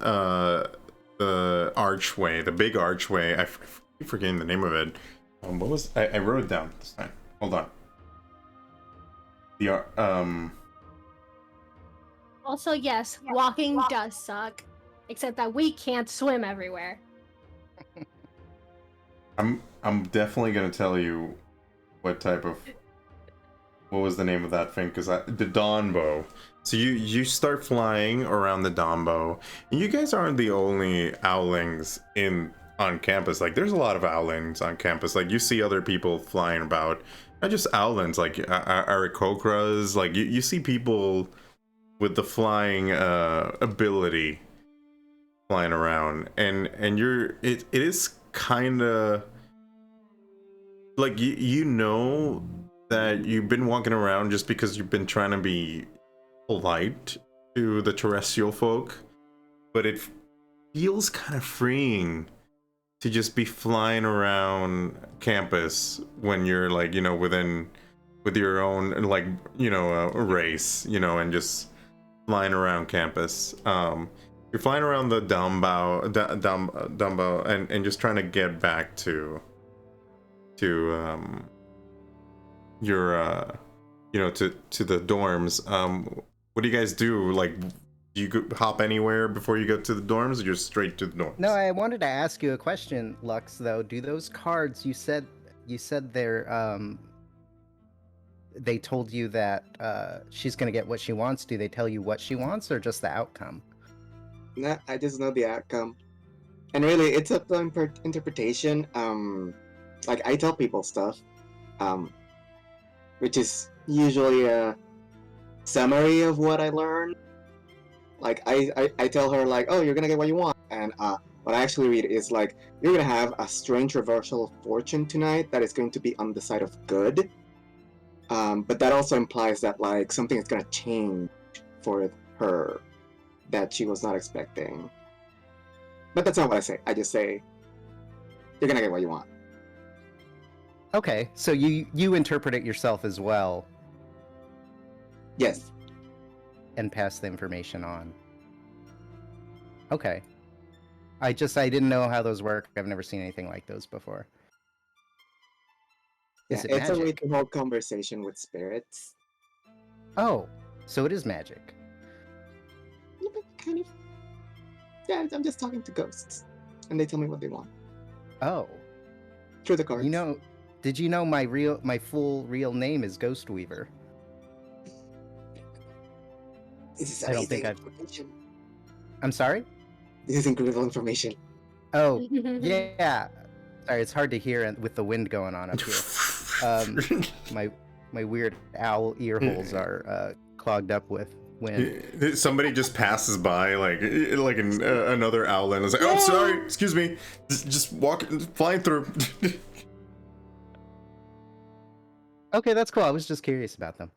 the archway, the big archway. I keep forgetting the name of it. What was I wrote it down this time? Hold on. Also, yes, walking does suck. Except that we can't swim everywhere. I'm definitely gonna tell you what was the name of that thing, because the Dawnbow. So you start flying around the Dawnbow, and you guys aren't the only Owlings on campus. Like, there's a lot of Owlings on campus. Like, you see other people flying about, not just Owlins, like Aarakocras. Like, you see people with the flying ability flying around, and it is kind of like you know that you've been walking around just because you've been trying to be polite to the terrestrial folk, but it feels kind of freeing to just be flying around campus when you're, like, you know, with your own, like, you know, race, you know, and just flying around campus. You're flying around the Dumbo and just trying to get back to your you know, to the dorms. What do you guys do? Like, do you hop anywhere before you go to the dorms, or just straight to the dorms? No, I wanted to ask you a question, Lux, though. Do those cards, you said they're they told you that she's gonna get what she wants. Do they tell you what she wants, or just the outcome? Nah, I just know the outcome. And really, it's up to interpretation. Like, I tell people stuff, which is usually a summary of what I learned. Like, I tell her, like, oh, you're gonna get what you want. And what I actually read is, like, you're gonna have a strange reversal of fortune tonight that is going to be on the side of good. But that also implies that, like, something is gonna change for her that she was not expecting. But that's not what I say. I just say, you're gonna get what you want. Okay, so you interpret it yourself as well Yes. and pass the information on. Okay. I didn't know how those work. I've never seen anything like those before. Is Yeah, it it's a way magic? to hold conversation with spirits. Oh, so it is magic. Yeah, but kind of. Yeah, I'm just talking to ghosts, and they tell me what they want Oh, through the cards. you know, did you know my full real name is Ghost Weaver? This is I don't think amazing I've- information. I'm sorry? This is incredible information. Oh, yeah. Sorry, it's hard to hear with the wind going on up here. My weird owl ear holes are clogged up with wind. Somebody just passes by, like another Owlin is like, oh, sorry, excuse me, just flying through. Okay, that's cool. I was just curious about them.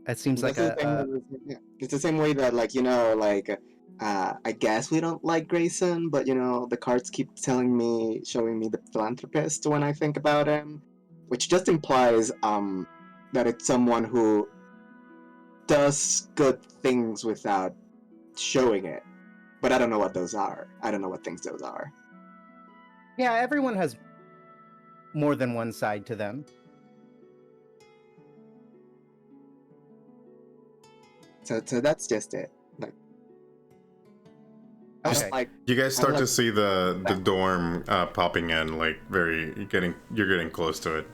That seems like It's the same way that, like, you know, like, I guess we don't like Grayson, but, you know, the cards keep showing me the philanthropist when I think about him, which just implies that it's someone who does good things without showing it. But I don't know what those are. I don't know what things those are. yeah, everyone has more than one side to them. So that's just it. Like, Okay. like, You guys start I'm to like- see the dorm popping in, like, you're getting close to it.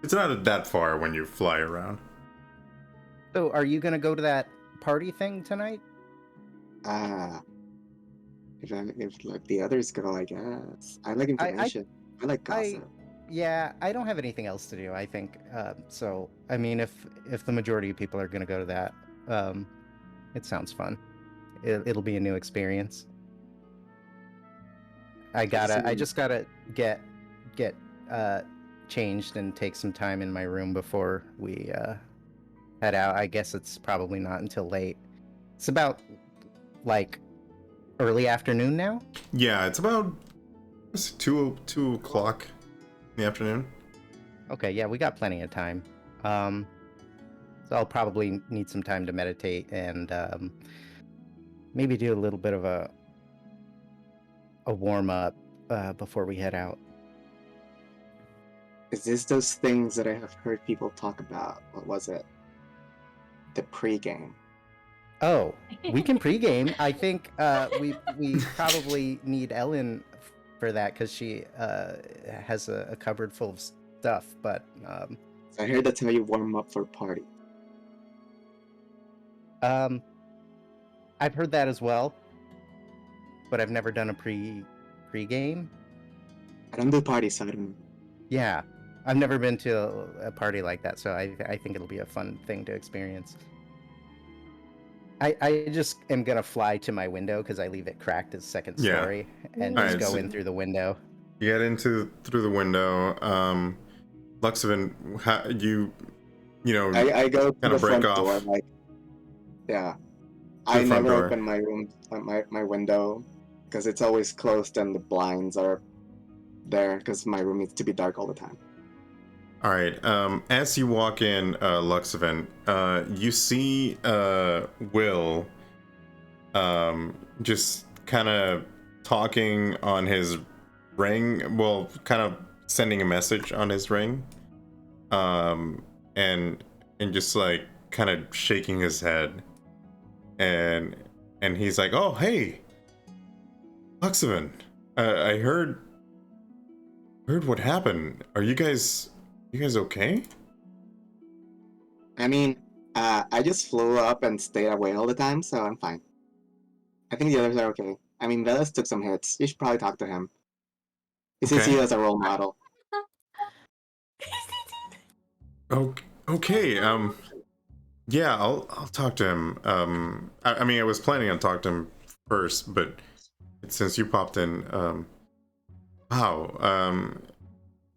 It's not that far when you fly around. So, are you gonna go to that party thing tonight? if like the others go, I guess. I like information. I like gossip. Yeah, I don't have anything else to do. I think so. I mean, if the majority of people are gonna go to that, it sounds fun. It'll be a new experience. I just gotta get changed and take some time in my room before we head out. I guess it's probably not until late. It's about like early afternoon now. Yeah, it's about 2 o'clock in the afternoon. Okay, yeah, we got plenty of time. So I'll probably need some time to meditate and maybe do a little bit of a warm up before we head out. Is this those things that I have heard people talk about? What was it? The pre-game. Oh, we can pregame. I think we probably need Ellen for that because she has a cupboard full of stuff. But So I heard that's how you warm up for a party. I've heard that as well, but I've never done a pregame. I don't do parties, so I don't know. Yeah, I've never been to a party like that, so I think it'll be a fun thing to experience. I just am gonna fly to my window because I leave it cracked as second story, and just go in through the window. You get through the window. Luxoven, you know, I go to the break front off. door, like, yeah. To I the front never door. open my room, my window, because it's always closed and the blinds are there, because my room needs to be dark all the time. All right. As you walk in, Luxoven, you see Will just kind of talking on his ring. Well, kind of sending a message on his ring, and just like kind of shaking his head, and he's like, "Oh, hey, Luxoven, I heard what happened. Are you guys okay?" I mean, I just flew up and stayed away all the time, so I'm fine. I think the others are okay. I mean, Veles took some hits. You should probably talk to him. He sees you as a role model. Okay. Yeah, I'll talk to him. I mean, I was planning on talking to him first, but since you popped in, wow. Are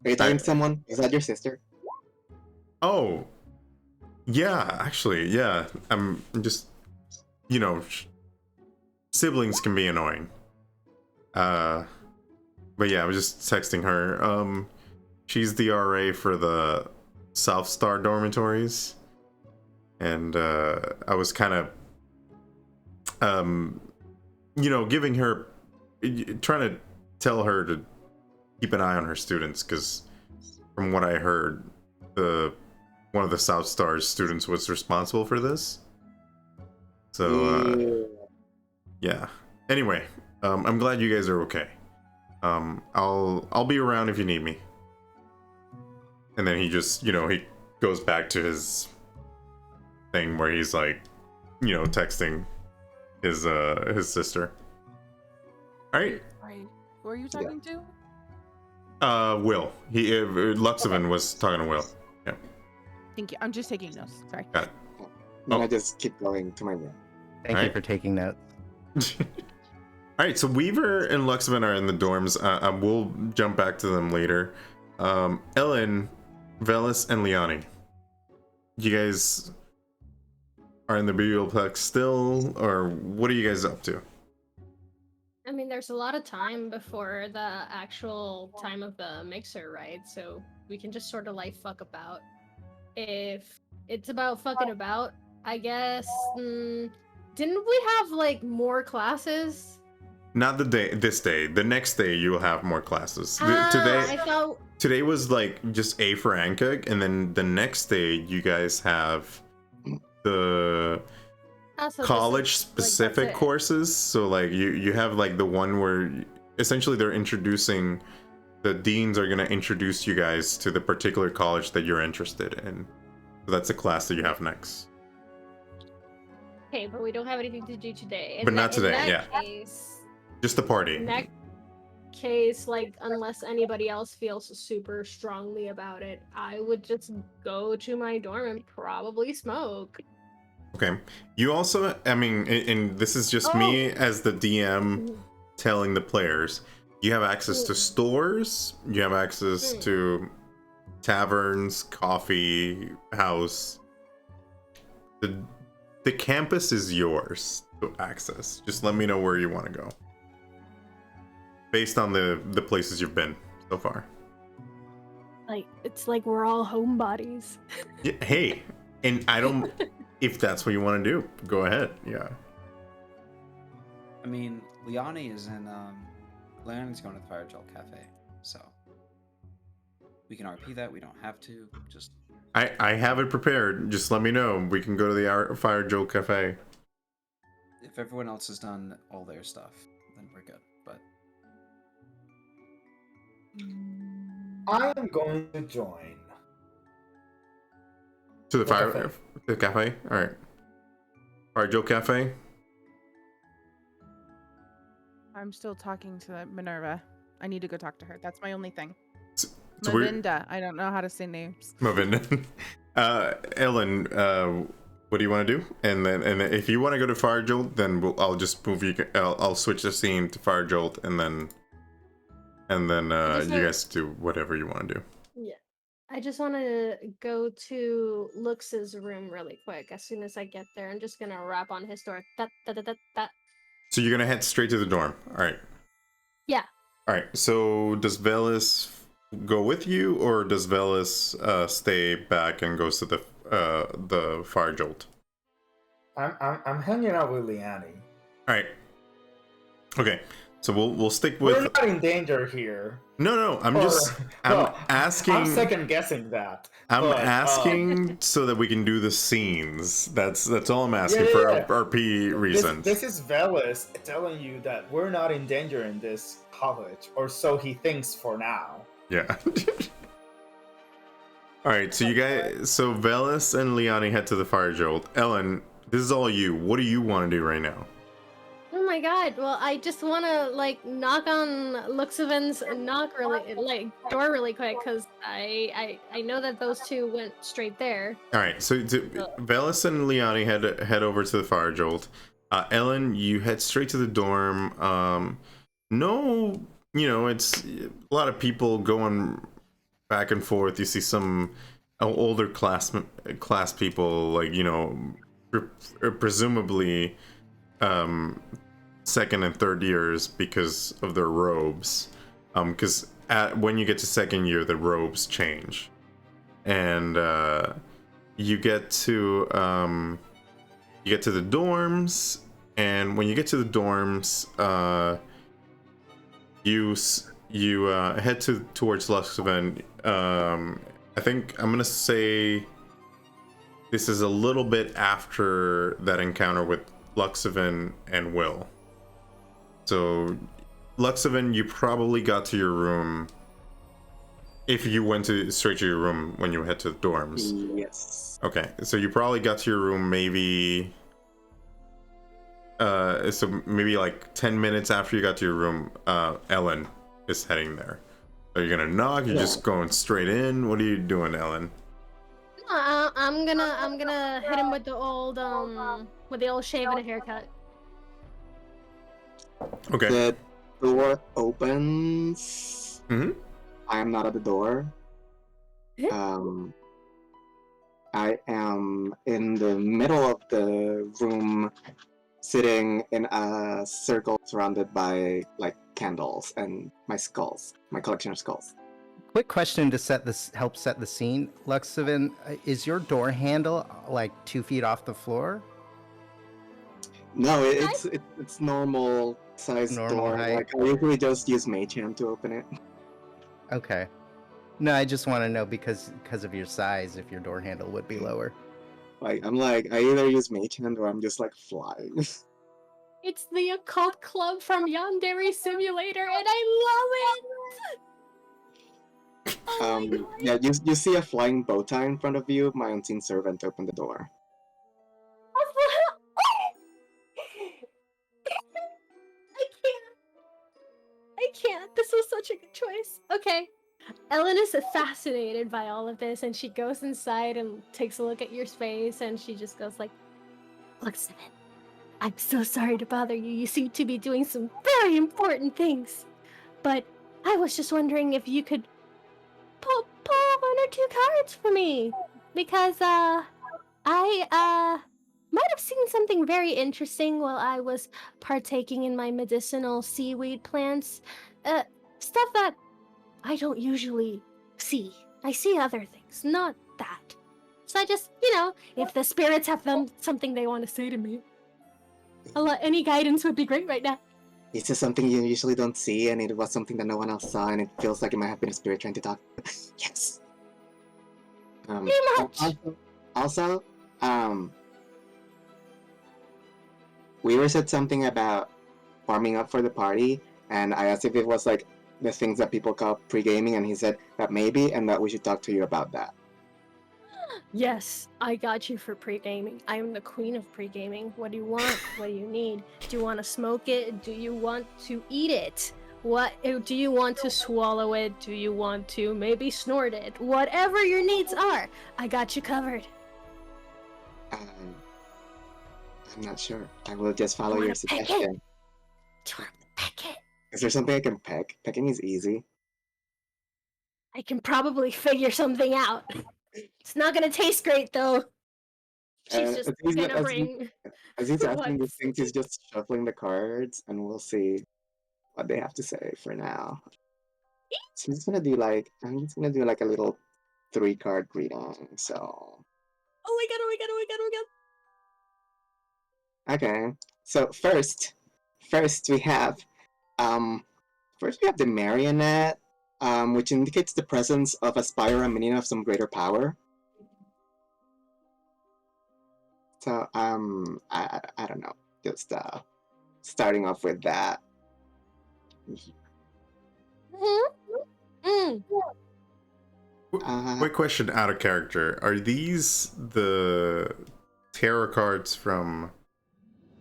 you talking to someone? Is that your sister? Oh, yeah. Actually, yeah. I'm just, siblings can be annoying. But yeah, I was just texting her. She's the RA for the South Star dormitories, and I was kind of, giving her, trying to tell her to keep an eye on her students, because from what I heard, one of the South Star's students was responsible for this. So yeah. Anyway, I'm glad you guys are okay. I'll be around if you need me. And then he just, he goes back to his thing where he's like, texting his sister. All right. Right. Who are you talking to? Will. Luxoven was talking to Will. Yeah. Thank you. I'm just taking notes. Sorry. Got it. Then I just keep going to my room. Thank you for taking notes. All right, so Weaver and Luxoven are in the dorms. We'll jump back to them later. Ellen, Veles, and Leani, you guys are in the biblioplex still, or what are you guys up to? I mean, there's a lot of time before the actual time of the mixer, right? So we can just sort of like fuck about. If it's about fucking about, I guess. Didn't we have like more classes? Not this day. The next day you will have more classes. Today was like just A for Ankheg, and then the next day you guys have the college specific courses. So like you have like the one where essentially the deans are going to introduce you guys to the particular college that you're interested in. So that's a class that you have next. Okay, but we don't have anything to do today. Not today, yeah. Case, just the party. In that case, like, unless anybody else feels super strongly about it, I would just go to my dorm and probably smoke. Okay. You also, I mean, and this is just me as the DM telling the players, You have access to stores. You have access to taverns, coffee house. The campus is yours to access. Just let me know where you want to go, based on the places you've been so far. Like, it's like we're all homebodies. Yeah, hey, and I don't. If that's what you want to do, go ahead. Yeah. I mean, Leani is in. Leani's going to the Fire Jolt Cafe, so we can RP that. We don't have to. Just. I have it prepared. Just let me know. We can go to the Fire Jolt Cafe. If everyone else has done all their stuff, then we're good. But I am going to join. To the Cafe. The cafe? Alright. Fire Jolt Cafe? I'm still talking to Minerva. I need to go talk to her. That's my only thing. So we're- Mavinda. I don't know how to say names. Mavinda. Ellen, what do you want to do? And if you want to go to Fire Jolt, then I'll just move you. I'll switch the scene to Fire Jolt, and then you guys do whatever you want to do. Yeah. I just want to go to Lux's room really quick. As soon as I get there, I'm just gonna rap on his door. That. So you're gonna head straight to the dorm. All right. Yeah. All right. So does Veles go with you, or does Veles stay back and goes to the Fire Jolt? I'm hanging out with Leani. All right. Okay. So we'll stick with. We're not in danger here. No. I'm asking. I'm second guessing that. I'm but, asking so that we can do the scenes. That's all I'm asking for RP reasons. This is Veles telling you that we're not in danger in this college, or so he thinks for now. Yeah. All right, so Veles and Leani head to the Fire Jolt. Ellen, this is all you. What do you want to do right now? Oh my god. Well, I just want to knock on Luxoven's door really quick because I know that those two went straight there. All right, so Veles and Leani head over to the Fire Jolt. Ellen, you head straight to the dorm. No, it's a lot of people going back and forth. You see some older class people, presumably second and third years because of their robes. Because when you get to second year, the robes change, and you get to the dorms. And when you get to the dorms, you head towards Luxoven. I think I'm gonna say this is a little bit after that encounter with Luxoven and Will. So Luxoven, you probably got to your room if you went straight to your room when you head to the dorms. Yes. Okay, so you probably got to your room maybe like 10 minutes after you got to your room. Ellen is heading there. Are you gonna knock? You're just going straight in? What are you doing, Ellen? I'm gonna hit him with the old shave and a haircut. Okay. The door opens. Mm-hmm. I am not at the door. I am in the middle of the room, sitting in a circle surrounded by candles and my collection of skulls. Quick question to help set the scene. Luxoven, is your door handle 2 feet off the floor? No, it's normal size door. Height. I usually just use Mage Hand to open it. Okay. No, I just want to know because of your size, if your door handle would be lower. I either use Mage Hand or I'm just flying. It's the occult club from Yandere Simulator, and I love it. Oh my God. Yeah, you see a flying bow tie in front of you. My unseen servant opened the door. I can't. This was such a good choice. Okay. Ellen is fascinated by all of this, and she goes inside and takes a look at your space, and she just goes "Look, Simon, I'm so sorry to bother you. You seem to be doing some very important things. but I was just wondering if you could pull 1 or 2 cards for me, because I might have seen something very interesting while I was partaking in my medicinal seaweed plants. Stuff that I don't usually see. I see other things, not that. So I just, if the spirits have something they want to say to me, any guidance would be great right now. It's just something you usually don't see, and it was something that no one else saw, and it feels like it might have been a spirit trying to talk. Yes. Pretty much. Also, Weaver said something about warming up for the party, and I asked if it was like the things that people call pre-gaming, and he said that maybe, and that we should talk to you about that. Yes, I got you for pre-gaming. I am the queen of pre-gaming. What do you want? What do you need? Do you want to smoke it? Do you want to eat it? What do you want to swallow it? Do you want to maybe snort it? Whatever your needs are, I got you covered. I'm not sure. I will just follow wanna your peck it? suggestion. Do you want to peck it? Is there something I can peck? Pecking is easy. I can probably figure something out. It's not gonna taste great though. She's just gonna bring. As he's asking What? these things, he's just shuffling the cards, and we'll see what they have to say for now. So I'm just gonna do like a little 3-card reading. So Oh my god! Oh my god! Oh my god! Oh my god! okay. So first we have the marionette, which indicates the presence of a Spyro minion of some greater power. So I don't know, just starting off with that. Quick question out of character. Are these the tarot cards from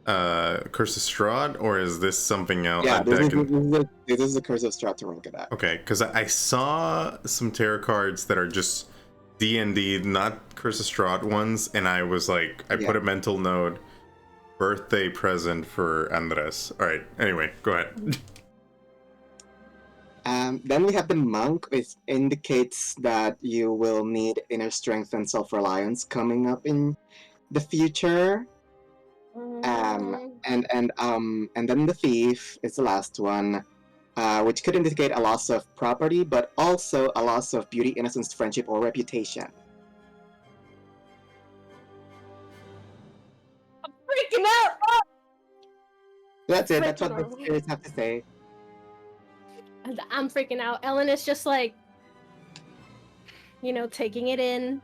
Curse of Strahd, or is this something else? Yeah, this is the Curse of Strahd to rank it at. Okay, because I saw some tarot cards that are just D&D, not Curse of Strahd ones, and I was like, I put a mental note, birthday present for Andres. All right, anyway, go ahead. Then we have the monk, which indicates that you will need inner strength and self-reliance coming up in the future. And then the thief is the last one, which could indicate a loss of property, but also a loss of beauty, innocence, friendship, or reputation. I'm freaking out! That's it. That's what the spirits have to say. I'm freaking out. Ellen is just like, taking it in.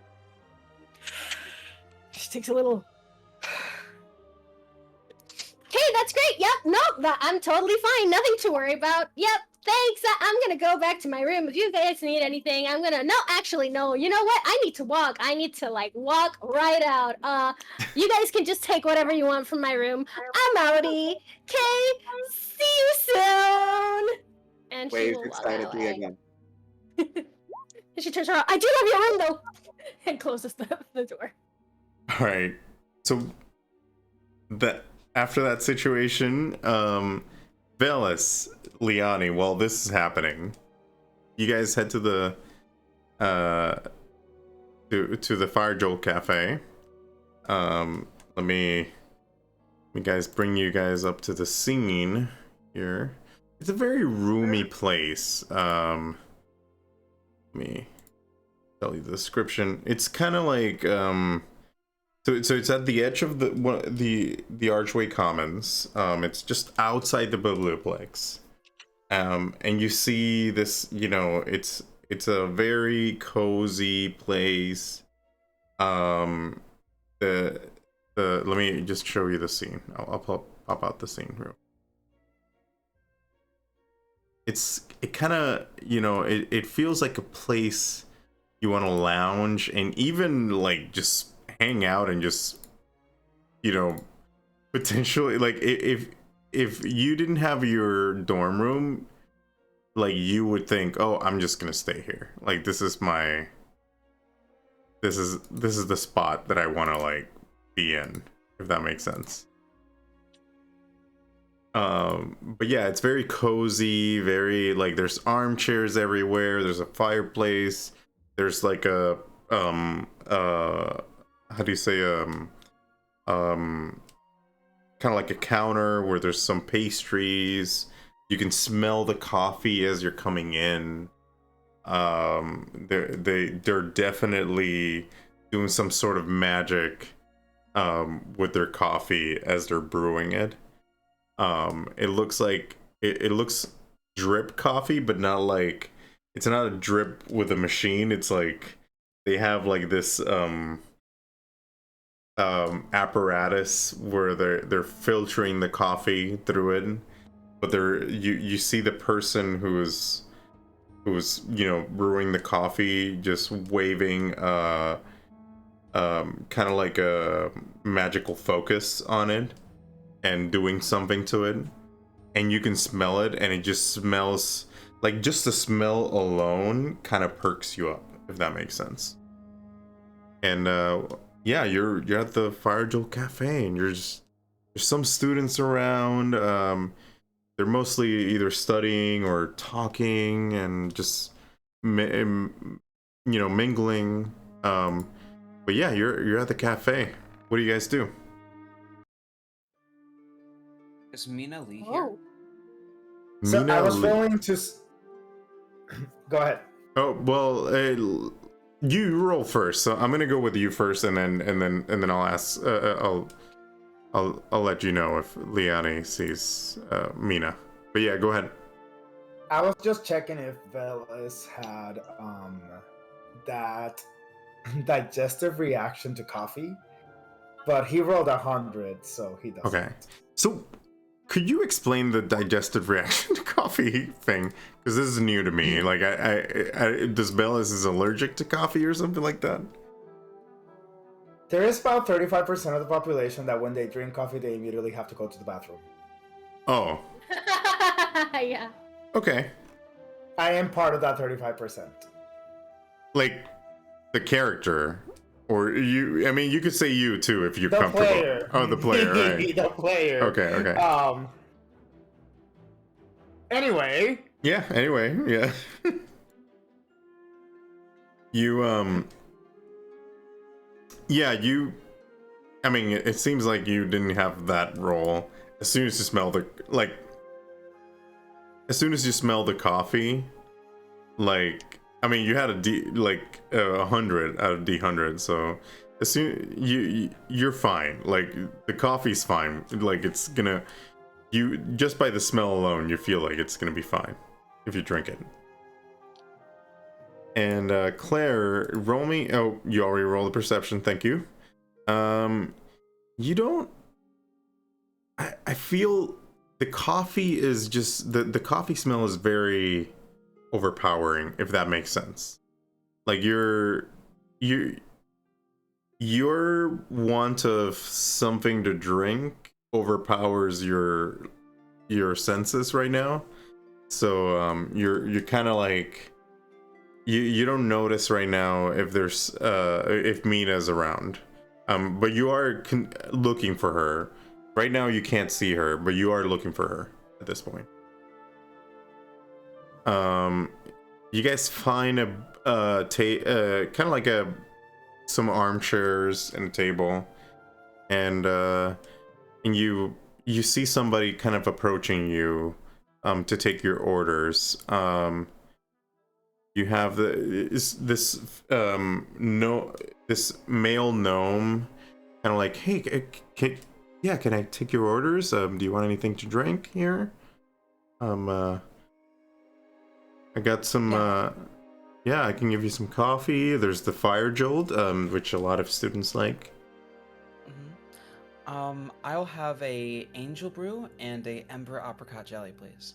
She takes a little. Okay, that's great. Yep, no, I'm totally fine. Nothing to worry about. Yep, thanks. I'm gonna go back to my room. If you guys need anything, no, actually, no. You know what? I need to walk. I need to walk right out. You guys can just take whatever you want from my room. I'm outie. Okay, see you soon. And she Waves will walk excitedly away. again. And she turns around. I do love your room though, and closes the door. All right, so after that situation, Veles, Leani, while this is happening, you guys head to the to the Fire Joel Cafe. Let me guys bring you guys up to the scene here. It's a very roomy place. Let me tell you the description. It's kind of like so it's at the edge of the Archway Commons. It's just outside the Biblioplex. And you see this, it's a very cozy place. Let me just show you the scene. I'll pop out the scene real. It kind of, it feels like a place you want to lounge and even just hang out and just, potentially, if you didn't have your dorm room, you would think, oh, I'm just gonna stay here. This is the spot that I want to be in, if that makes sense. But yeah, it's very cozy, very like there's armchairs everywhere, there's a fireplace, there's like a how do you say kind of like a counter where there's some pastries. You can smell the coffee as you're coming in. They're definitely doing some sort of magic with their coffee as they're brewing it. It looks like it looks drip coffee, but not like it's not a drip with a machine. It's like they have like this apparatus where they're filtering the coffee through it, but you see the person who's you know brewing the coffee just waving kind of like a magical focus on it and doing something to it, and you can smell it, and it just smells like just the smell alone kind of perks you up, if that makes sense. And yeah, you're at the Fire Joel Cafe, and there's some students around. They're mostly either studying or talking and just you know mingling. But yeah, you're at the cafe. What do you guys do? Is Mina Lee here? Oh, So Mina I was Lee. willing to. Go ahead. Oh well, you roll first. So I'm gonna go with you first, and then I'll ask. I'll let you know if Leani sees Mina. But yeah, go ahead. I was just checking if Veles had that digestive reaction to coffee, but he rolled 100, so he doesn't. Okay. So, could you explain the digestive reaction to coffee thing? Because this is new to me. Like, does Veles is allergic to coffee or something like that? There is about 35% of the population that when they drink coffee, they immediately have to go to the bathroom. Oh, yeah. okay. I am part of that 35%. Like, the character, or you? I mean, you could say you too if you're The comfortable. player. Oh, the player, right? The player. Okay. Anyway. Yeah. Anyway, yeah. You yeah, I mean, it seems like you didn't have that role. As soon as you smell the coffee, like, I mean, you had a D, like 100 out of D100, so as soon you're fine. Like, the coffee's fine. Like, it's gonna, you just by the smell alone, you feel like it's gonna be fine if you drink it. And Claire, roll me. Oh, you already rolled the perception. Thank you. You don't. I feel the coffee is just the coffee smell is very overpowering, if that makes sense. Like your want of something to drink overpowers your senses right now. So you're kind of like. You don't notice right now if there's if Mina's around, but you are looking for her. Right now you can't see her, but you are looking for her at this point. You guys find a kind of like some armchairs and a table, and you see somebody kind of approaching you to take your orders. You have this male gnome, kind of like, hey, can I take your orders? Do you want anything to drink here? I got some. Yeah, I can give you some coffee. There's the Fire Jolt, which a lot of students like. I'll have a angel brew and a ember apricot jelly, please.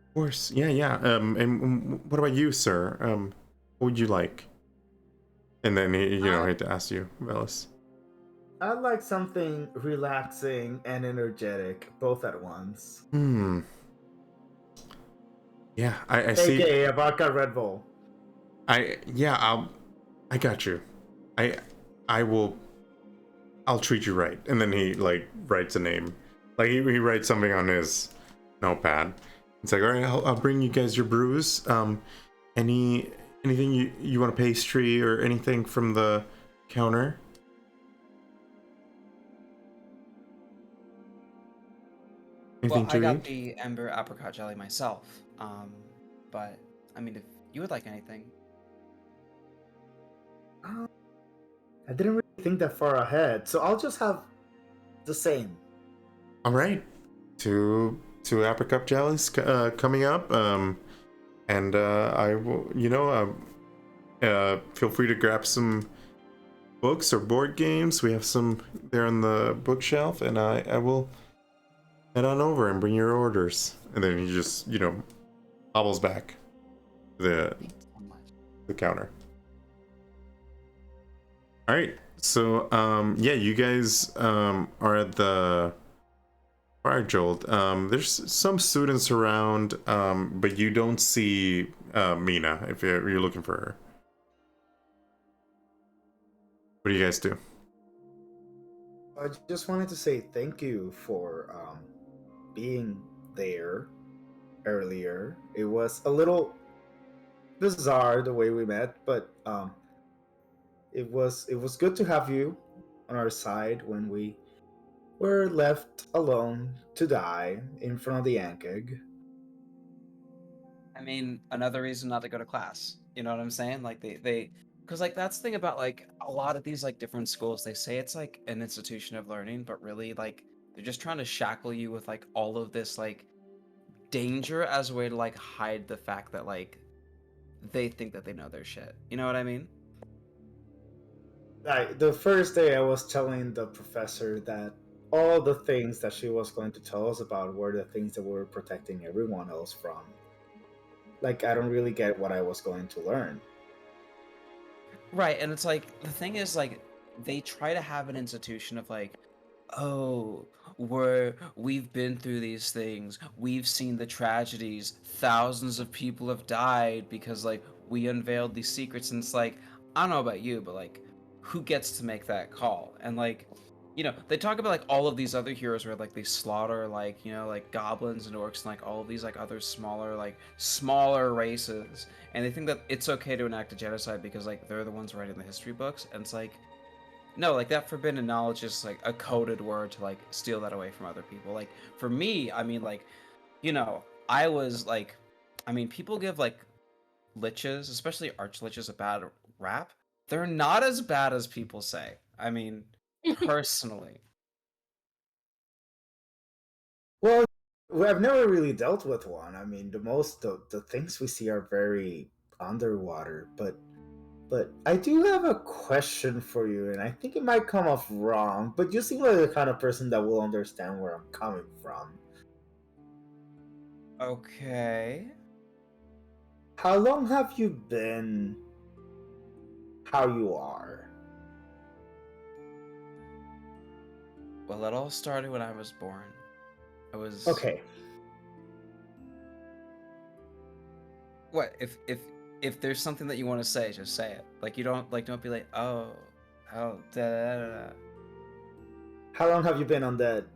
Of course, yeah. And what about you, sir? What would you like? And then he had to ask you, Veles. I'd like something relaxing and energetic, both at once. Yeah, I see. AKA a vodka Red Bull. I got you. I'll treat you right. And then he like writes a name Like he writes something on his notepad. It's like, all right, I'll bring you guys your brews. Anything you want a pastry or anything from the counter? Anything Well, I to got eat? the Ember apricot jelly myself. But I mean, if you would like anything, I didn't really think that far ahead, so I'll just have the same. All right, two apricot jellies coming up. And I will, feel free to grab some books or board games. We have some there on the bookshelf, and I will head on over and bring your orders. And then he just, hobbles back to thank you so much. the counter. All right, so yeah, you guys are at the Fire Jolt. There's some students around, but you don't see Mina if you're looking for her. What do you guys do? I just wanted to say thank you for being there earlier. It was a little bizarre the way we met, but it was good to have you on our side when we were left alone to die in front of the Ankheg. I mean, another reason not to go to class. You know what I'm saying? Like because like that's the thing about like a lot of these like different schools. They say it's like an institution of learning, but really like they're just trying to shackle you with like all of this like danger as a way to like hide the fact that like they think that they know their shit. You know what I mean? Like the first day, I was telling the professor that all the things that she was going to tell us about were the things that we were protecting everyone else from. Like, I don't really get what I was going to learn. Right, and it's like the thing is like they try to have an institution of like, oh, we've been through these things, we've seen the tragedies, thousands of people have died because like we unveiled these secrets, and it's like I don't know about you, but like who gets to make that call? And like they talk about like all of these other heroes where like they slaughter like like goblins and orcs and like all of these like other smaller races, and they think that it's okay to enact a genocide because like they're the ones writing the history books, and it's like no, like that forbidden knowledge is like a coded word to like steal that away from other people. Like for me, I mean like I was like people give like liches, especially archliches, a bad rap. They're not as bad as people say. I mean, personally. Well, I've never really dealt with one. I mean, the things we see are very underwater, but I do have a question for you, and I think it might come off wrong, but you seem like the kind of person that will understand where I'm coming from. Okay. How long have you been how you are? Well, it all started when I was born. I was Okay. What if there's something that you want to say, just say it. Like you don't be like, oh, da da da da. How long have you been undead?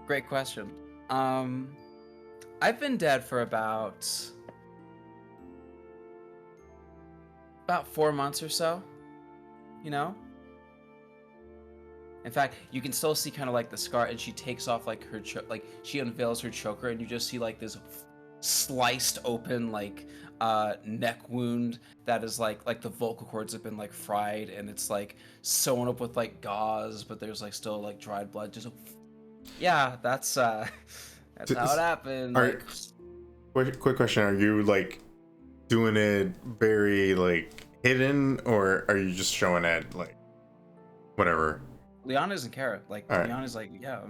Great question. I've been dead for about 4 months or so. In fact, you can still see kind of like the scar, and she takes off like her she unveils her choker, and you just see like this sliced open like neck wound that is like the vocal cords have been like fried, and it's like sewn up with like gauze, but there's like still like dried blood. Just yeah, that's how it happened. Quick question: are you like doing it very like hidden, or are you just showing it like whatever? Leani doesn't care. Like right. Leani's like, yeah.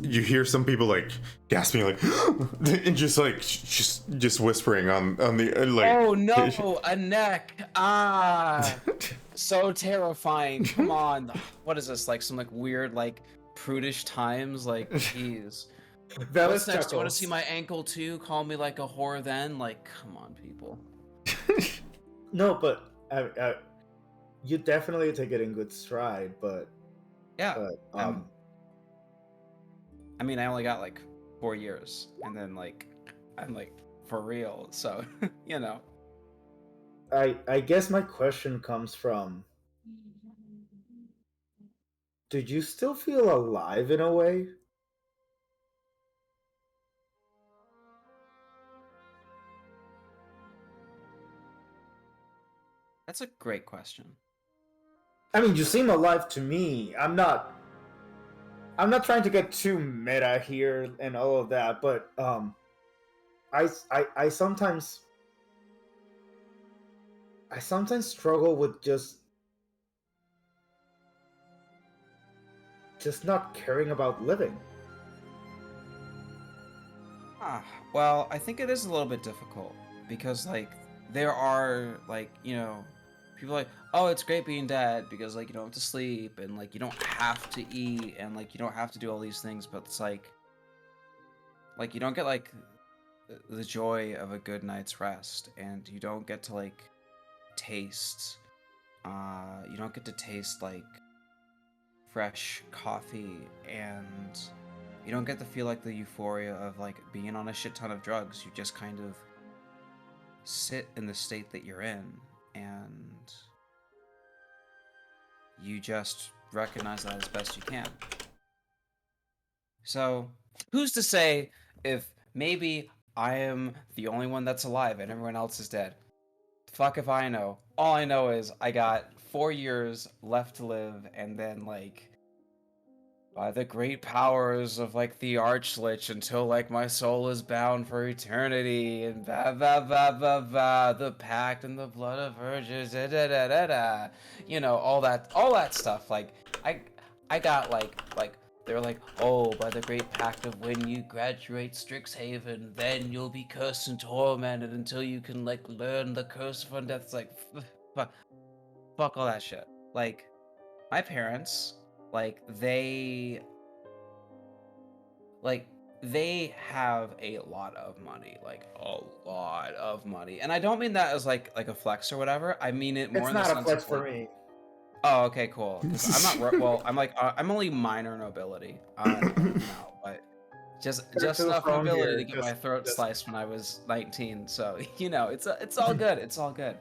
You hear some people like gasping, like, and just whispering on the like. Oh no, a neck! So terrifying. Come on, what is this? Like some like weird like prudish times? Like, jeez. What's next? Do you want to see my ankle too? Call me like a whore then? Like, come on, people. No, but you definitely take it in good stride, but yeah, I mean, I only got like 4 years, and then like I'm like for real. So you know. I guess my question comes from, did you still feel alive in a way? That's a great question. I mean, you seem alive to me. I'm not trying to get too meta here and all of that, but I sometimes struggle with just not caring about living. Well, I think it is a little bit difficult because like there are like, you know, people like, oh, it's great being dead because like you don't have to sleep and like you don't have to eat and like you don't have to do all these things, but it's like you don't get like the joy of a good night's rest, and you don't get to like taste you don't get to taste like fresh coffee, and you don't get to feel like the euphoria of like being on a shit ton of drugs. You just kind of sit in the state that you're in, and you just recognize that as best you can. So, who's to say if maybe I am the only one that's alive and everyone else is dead? Fuck if I know. All I know is I got 4 years left to live, and then like by the great powers of like the Archlich until like my soul is bound for eternity and the pact and the blood of virgins, you know, all that stuff. Like I got like they're like, oh, by the great pact of when you graduate Strixhaven, then you'll be cursed and tormented until you can like learn the curse of undeath. It's like fuck all that shit. Like my parents, like they have a lot of money, like a lot of money, and I don't mean that as like a flex or whatever. I mean it more It's in the not a sense flex of for like, me. oh, okay, cool. Because I'm not well. I'm like I'm only minor nobility, no, but just Fair to the enough throne nobility here, to get my throat just- sliced when I was 19. So you know, it's all good. It's all good.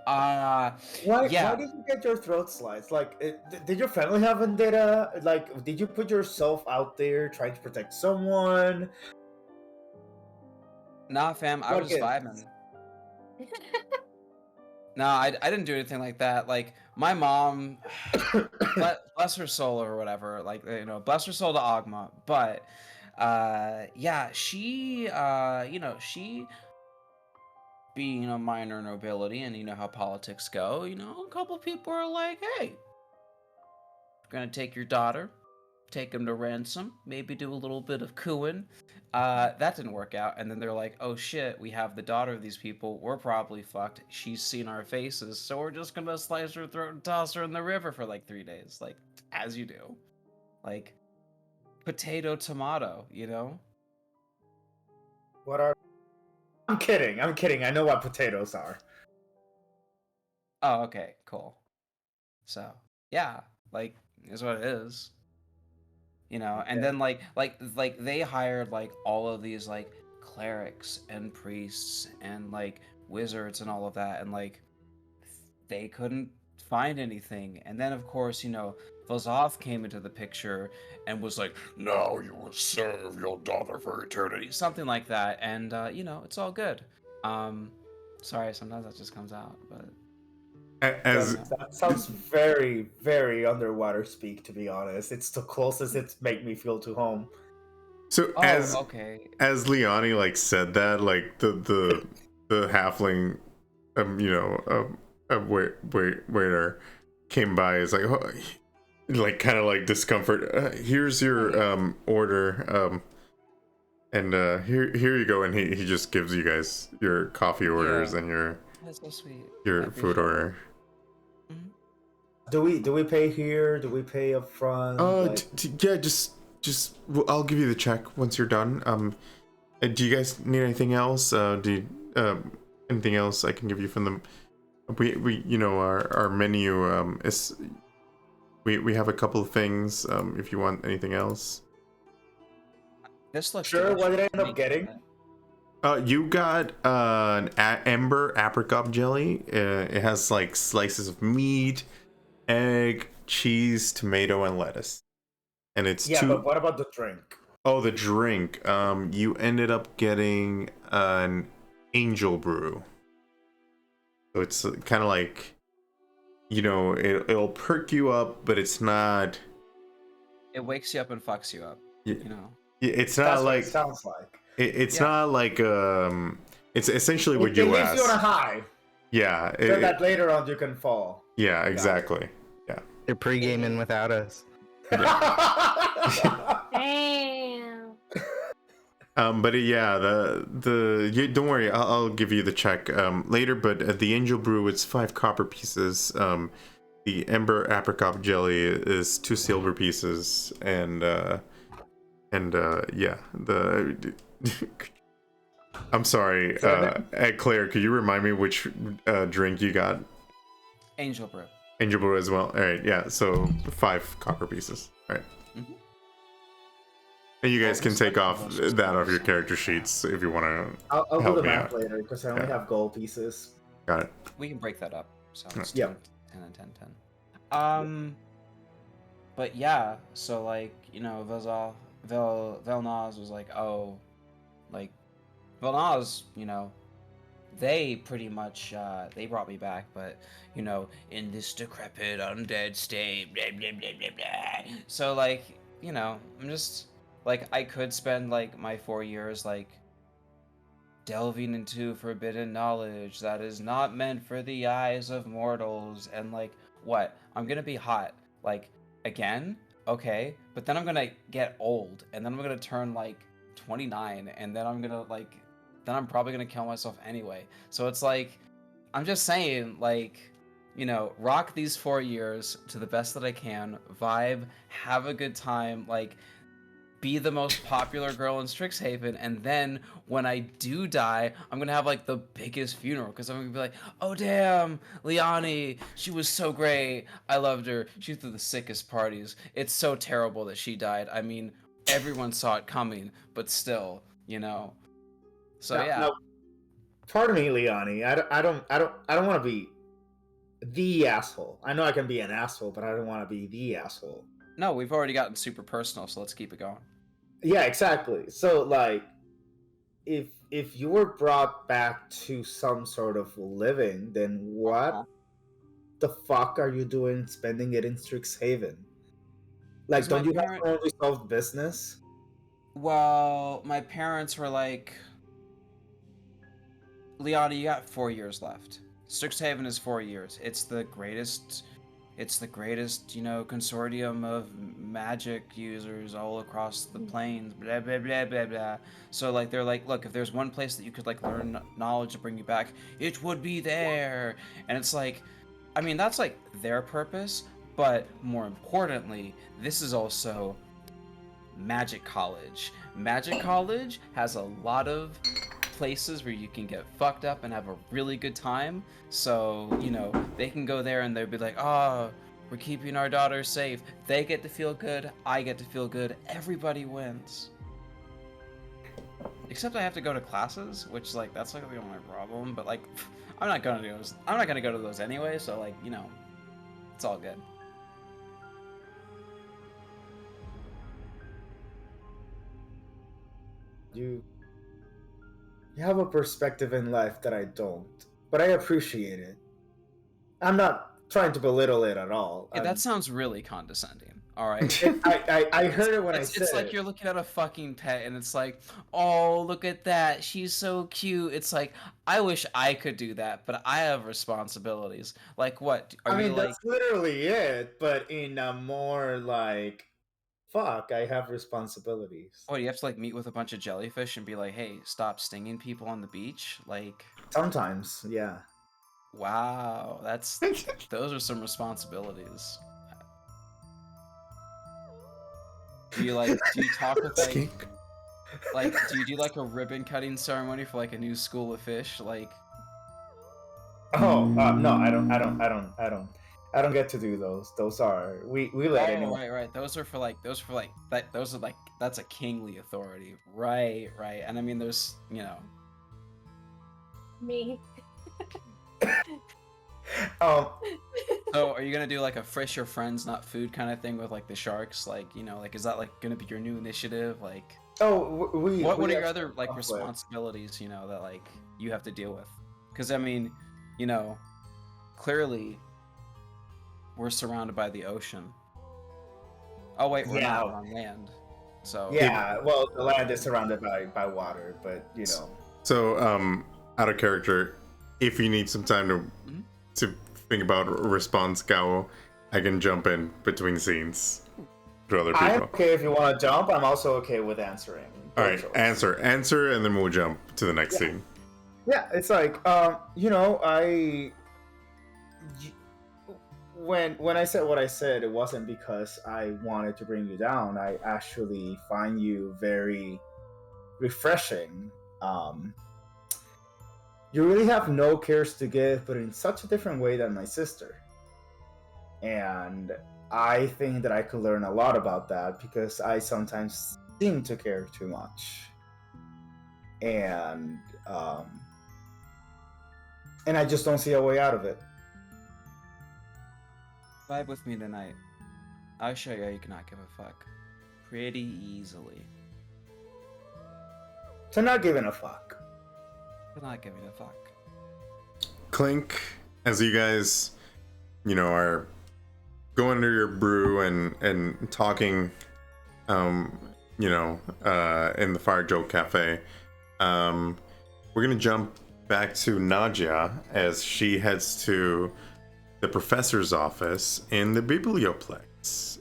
Why Yeah. did you get your throat sliced? Like, did your family have vendetta? Like, did you put yourself out there trying to protect someone? Nah, fam, I was just vibing. No, I didn't do anything like that. Like my mom, bless her soul or whatever. Like you know, bless her soul to Ogma. But yeah, she you know, she being a minor nobility, and you know how politics go. You know, a couple people are like, hey, we're gonna take your daughter, take him to ransom, maybe do a little bit of cooing. That didn't work out, and then they're like, oh shit, we have the daughter of these people, we're probably fucked, she's seen our faces, so we're just gonna slice her throat and toss her in the river for like 3 days, like, as you do. Like, potato, tomato, you know? What are? I'm kidding. I know what potatoes are. Oh, okay, cool. So, yeah, like, is what it is. You know, and then like they hired like all of these like clerics and priests and like wizards and all of that, and like they couldn't find anything. And then of course, you know, Vozoth came into the picture and was like, now you will serve your daughter for eternity, something like that. And you know, it's all good. Sorry, sometimes that just comes out, but As That sounds very, very underwater speak, to be honest. It's the closest it's make me feel to home. so oh, as okay. as Leani like said that, like the halfling, you know, waiter came by, is like, oh, like kind of like discomfort. Here's your order, and here you go, and he just gives you guys your coffee orders Yeah. and your That's so sweet. I your appreciate food it. order. Do we pay here? Do we pay up front? Yeah, just I'll give you the check once you're done. Do you guys need anything else? Anything else I can give you from the we you know, our menu is we have a couple of things if you want anything else. This looks Sure, what did I end up Make getting? that. You got an ember apricot jelly. It has like slices of meat, egg, cheese, tomato, and lettuce. And it's Yeah, but what about the drink? Oh, the drink. You ended up getting an angel brew. So it's kind of like, it'll perk you up, but it's not. It wakes you up and fucks you up. y- You know. It's not That's what like it sounds like. it's Yeah. not like It's essentially what It you leaves asked. you on a high, Yeah. so that later on you can fall. Yeah. Exactly. They're pre-gaming without us. Damn. But yeah, don't worry, I'll give you the check later. But the angel brew, it's 5 copper pieces. The ember apricot jelly is 2 silver pieces, and yeah, the. I'm sorry, Claire. Could you remind me which drink you got? Angel brew. Angel brew as well. All right, yeah. So 5 copper pieces. All right. Mhm. And you guys can take off that off your character sheets if you want to. I'll do Help the me math out. later because I only have gold pieces. Got it. We can break that up. So it's Yeah. 10 and 10, 10. But yeah, so like, Velnaz was like, oh, like, Velnaz, they pretty much, they brought me back, but, in this decrepit, undead state, blah, blah, blah, blah, blah. So, like, I'm just, like, I could spend, like, my 4 years, like, delving into forbidden knowledge that is not meant for the eyes of mortals, and, like, what? I'm gonna be hot, like, again? Okay, but then I'm gonna get old, and then I'm gonna turn, like, 29, and then I'm gonna, like, then I'm probably gonna kill myself anyway. So it's like, I'm just saying, like, rock these 4 years to the best that I can, vibe, have a good time, like, be the most popular girl in Strixhaven, and then when I do die, I'm gonna have, like, the biggest funeral, because I'm gonna be like, oh damn, Leani, she was so great, I loved her, she threw the sickest parties, it's so terrible that she died, I mean, everyone saw it coming, but still, so yeah. Now, pardon me, Leani. I don't want to be the asshole. I know I can be an asshole, but I don't want to be the asshole. No, we've already gotten super personal, so let's keep it going. Yeah, exactly. So, like, if you were brought back to some sort of living, then what the fuck are you doing spending it in Strixhaven? Like, 'Cause don't my you have no unresolved business? Well, my parents were like, Leani, you got 4 years left. Strixhaven is 4 years. It's the greatest, consortium of magic users all across the plains, blah, blah, blah, blah, blah. So, like, they're like, look, if there's one place that you could, like, learn knowledge to bring you back, it would be there. And it's like, I mean, that's, like, their purpose, but more importantly, this is also Magic College. Magic College has a lot of places where you can get fucked up and have a really good time. So, they can go there and they'll be like, oh, we're keeping our daughter safe. They get to feel good. I get to feel good. Everybody wins. Except I have to go to classes, which, like, that's, like, the only problem. But, like, I'm not gonna go to those anyway. So, like, it's all good. You have a perspective in life that I don't, but I appreciate it. I'm not trying to belittle it at all. Yeah, that sounds really condescending. All right. I heard it when I said it's like it. you're looking at a fucking pet and it's like, oh, look at that, she's so cute. It's like, I wish I could do that, but I have responsibilities. Like, what are you like? That's literally it, but in a more like, fuck, I have responsibilities. Oh, you have to, like, meet with a bunch of jellyfish and be like, hey, stop stinging people on the beach? Like, Sometimes, yeah. wow, those are some responsibilities. Do you talk with, like, do you do, like, a ribbon cutting ceremony for, like, a new school of fish? Like, Oh, no, I don't. I don't get to do those. Those are we let anyone. Right. Those are that's a kingly authority. Right. And I mean, there's, Me. Um, So are you gonna do like a fish your friends, not food kind of thing with like the sharks? Like, like is that like gonna be your new initiative? Like, oh, what are your actually other like conflict. responsibilities? That like you have to deal with? Because I mean, clearly we're surrounded by the ocean. Oh wait, we're not on land. So Yeah, well, the land is surrounded by water, but So, out of character, if you need some time to think about a response, Gabo, I can jump in between scenes to other people. I'm okay if you want to jump. I'm also okay with answering. All right, answer, and then we'll jump to the next scene. Yeah, it's like when I said what I said, it wasn't because I wanted to bring you down. I actually find you very refreshing. You really have no cares to give, but in such a different way than my sister. And I think that I could learn a lot about that because I sometimes seem to care too much. And I just don't see a way out of it. vibe with me tonight. I'll show you how you cannot give a fuck. Pretty easily. So not giving a fuck. But not giving a fuck. Clink, as you guys, are going to your brew and talking, in the Fire Joke Cafe, we're gonna jump back to Nadia as she heads to the professor's office in the Biblioplex.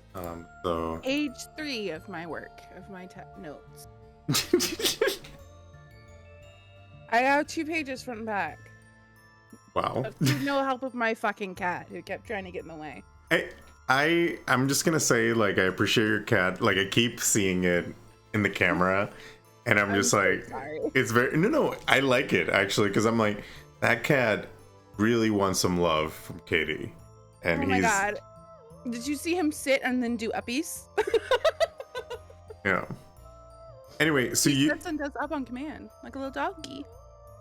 So Page 3 of my work, of my notes. I got 2 pages front and back. wow. With no help of my fucking cat who kept trying to get in the way. I'm just gonna say, like, I appreciate your cat. Like, I keep seeing it in the camera, and I'm just so like, sorry. it's very no. I like it actually because I'm like, that cat really wants some love from Katie, and Oh my god. Did you see him sit and then do uppies? Yeah. Anyway, so he you sits and does up on command, like a little doggy.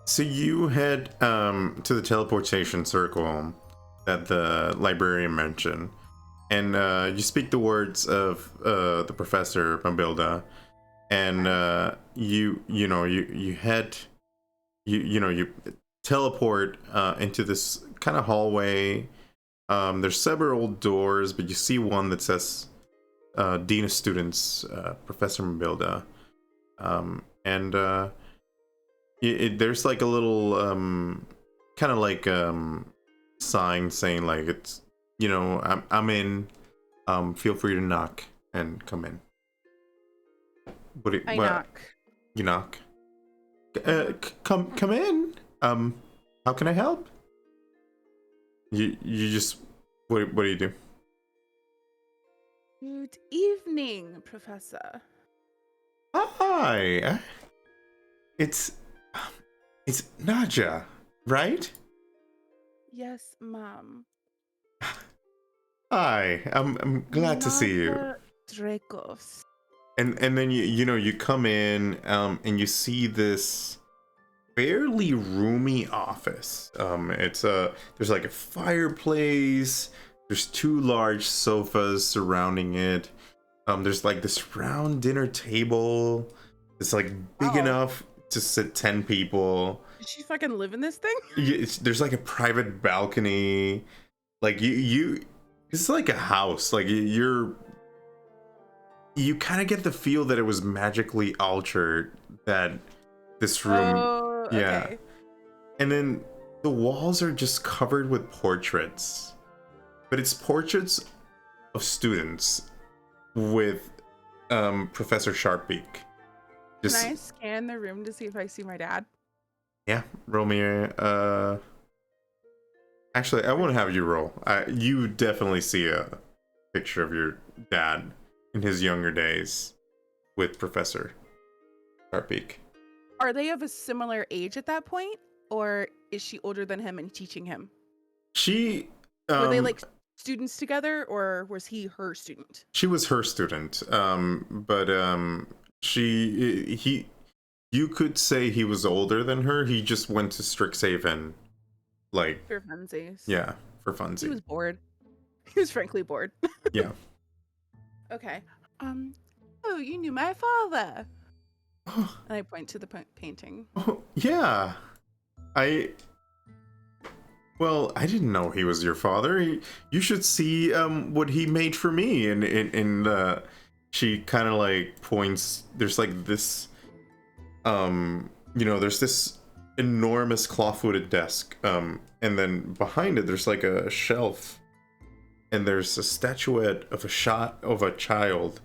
So you head to the teleportation circle that the librarian mentioned, and you speak the words of the professor Mabilda, and you head you teleport into this kind of hallway. There's several doors, but you see one that says Dean of Students, Professor Mabilda, and there's like a little kind of like sign saying like it's I'm in, feel free to knock and come in. I knock. You knock. Come in. How can I help? You just what do you do? Good evening, Professor. Hi. It's Nadia, right? Yes, Mom. Hi. I'm glad to see you. Nadia Dracos. And then you come in and you see this fairly roomy office. There's like a fireplace. There's 2 large sofas surrounding it. There's like this round dinner table. It's like big enough to sit 10 people. Did she fucking live in this thing? There's like a private balcony. Like it's like a house. Like you kind of get the feel that it was magically altered, that this room. Oh, yeah. Okay. And then the walls are just covered with portraits. But it's portraits of students with Professor Sharpbeak. Can I scan the room to see if I see my dad? Yeah, roll me a, actually, I won't have you roll. You definitely see a picture of your dad in his younger days with Professor Sharpbeak. Are they of a similar age at that point? Or is she older than him and teaching him? She Were they like students together, or was he her student? She was her student, but you could say he was older than her. He just went to Strixhaven, like, For funsies. yeah, for He funsies. was bored. He was frankly bored. Yeah. Okay. Oh, you knew my father. And I point to the painting. Oh, yeah. Well, I didn't know he was your father. You should see what he made for me. And she kind of like points. There's like this, there's this enormous claw-footed desk. And then behind it, there's like a shelf, and there's a statuette of a child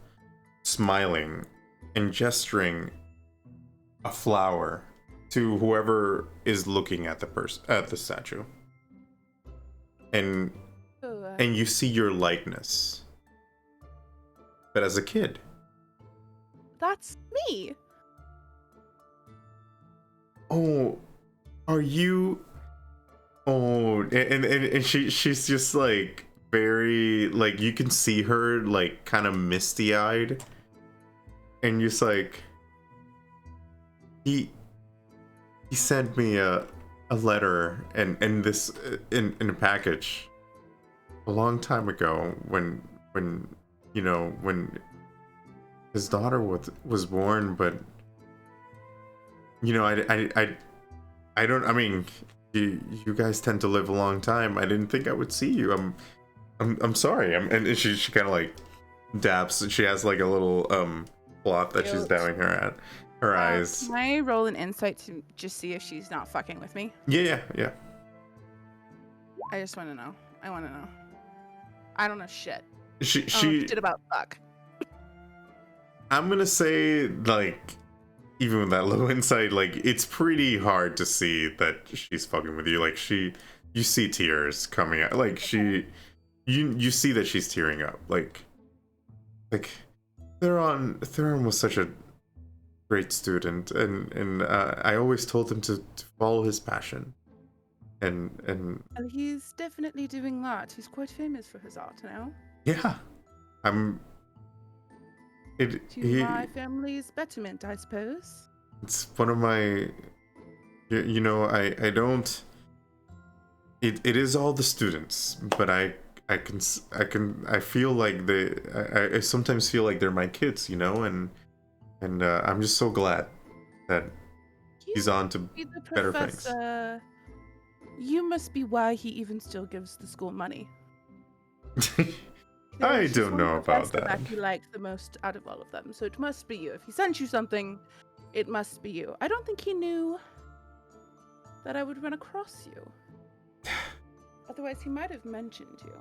smiling and gesturing a flower to whoever is looking at the statue. And you see your likeness, but as a kid. That's me. Oh, are you? Oh, and she's just like very, like, you can see her like kind of misty-eyed, and just like he sent me a letter and this in a package a long time ago when his daughter was born, but I don't, I mean, you guys tend to live a long time. I didn't think I would see you. I'm sorry. And she kind of like dabs. She has like a little cloth that she's dabbing her eyes. Can I roll an insight to just see if she's not fucking with me? Yeah. I just want to know. I want to know. I don't know shit. She shit about fuck. I'm gonna say, like, even with that low insight, like, it's pretty hard to see that she's fucking with you. Like, you see tears coming out. Like, you see that she's tearing up. Like Theron was such a great student, and I always told him to follow his passion. And he's definitely doing that. He's quite famous for his art now. yeah, my family's betterment, I suppose. It's one of my, I don't. It is all the students, but I feel like I sometimes feel like they're my kids, and I'm just so glad that he's on to better things. You must be why he even still gives the school money. I don't know about that. He likes the most out of all of them, so it must be you. If he sent you something, it must be you. I don't think he knew that I would run across you. Otherwise, he might have mentioned you.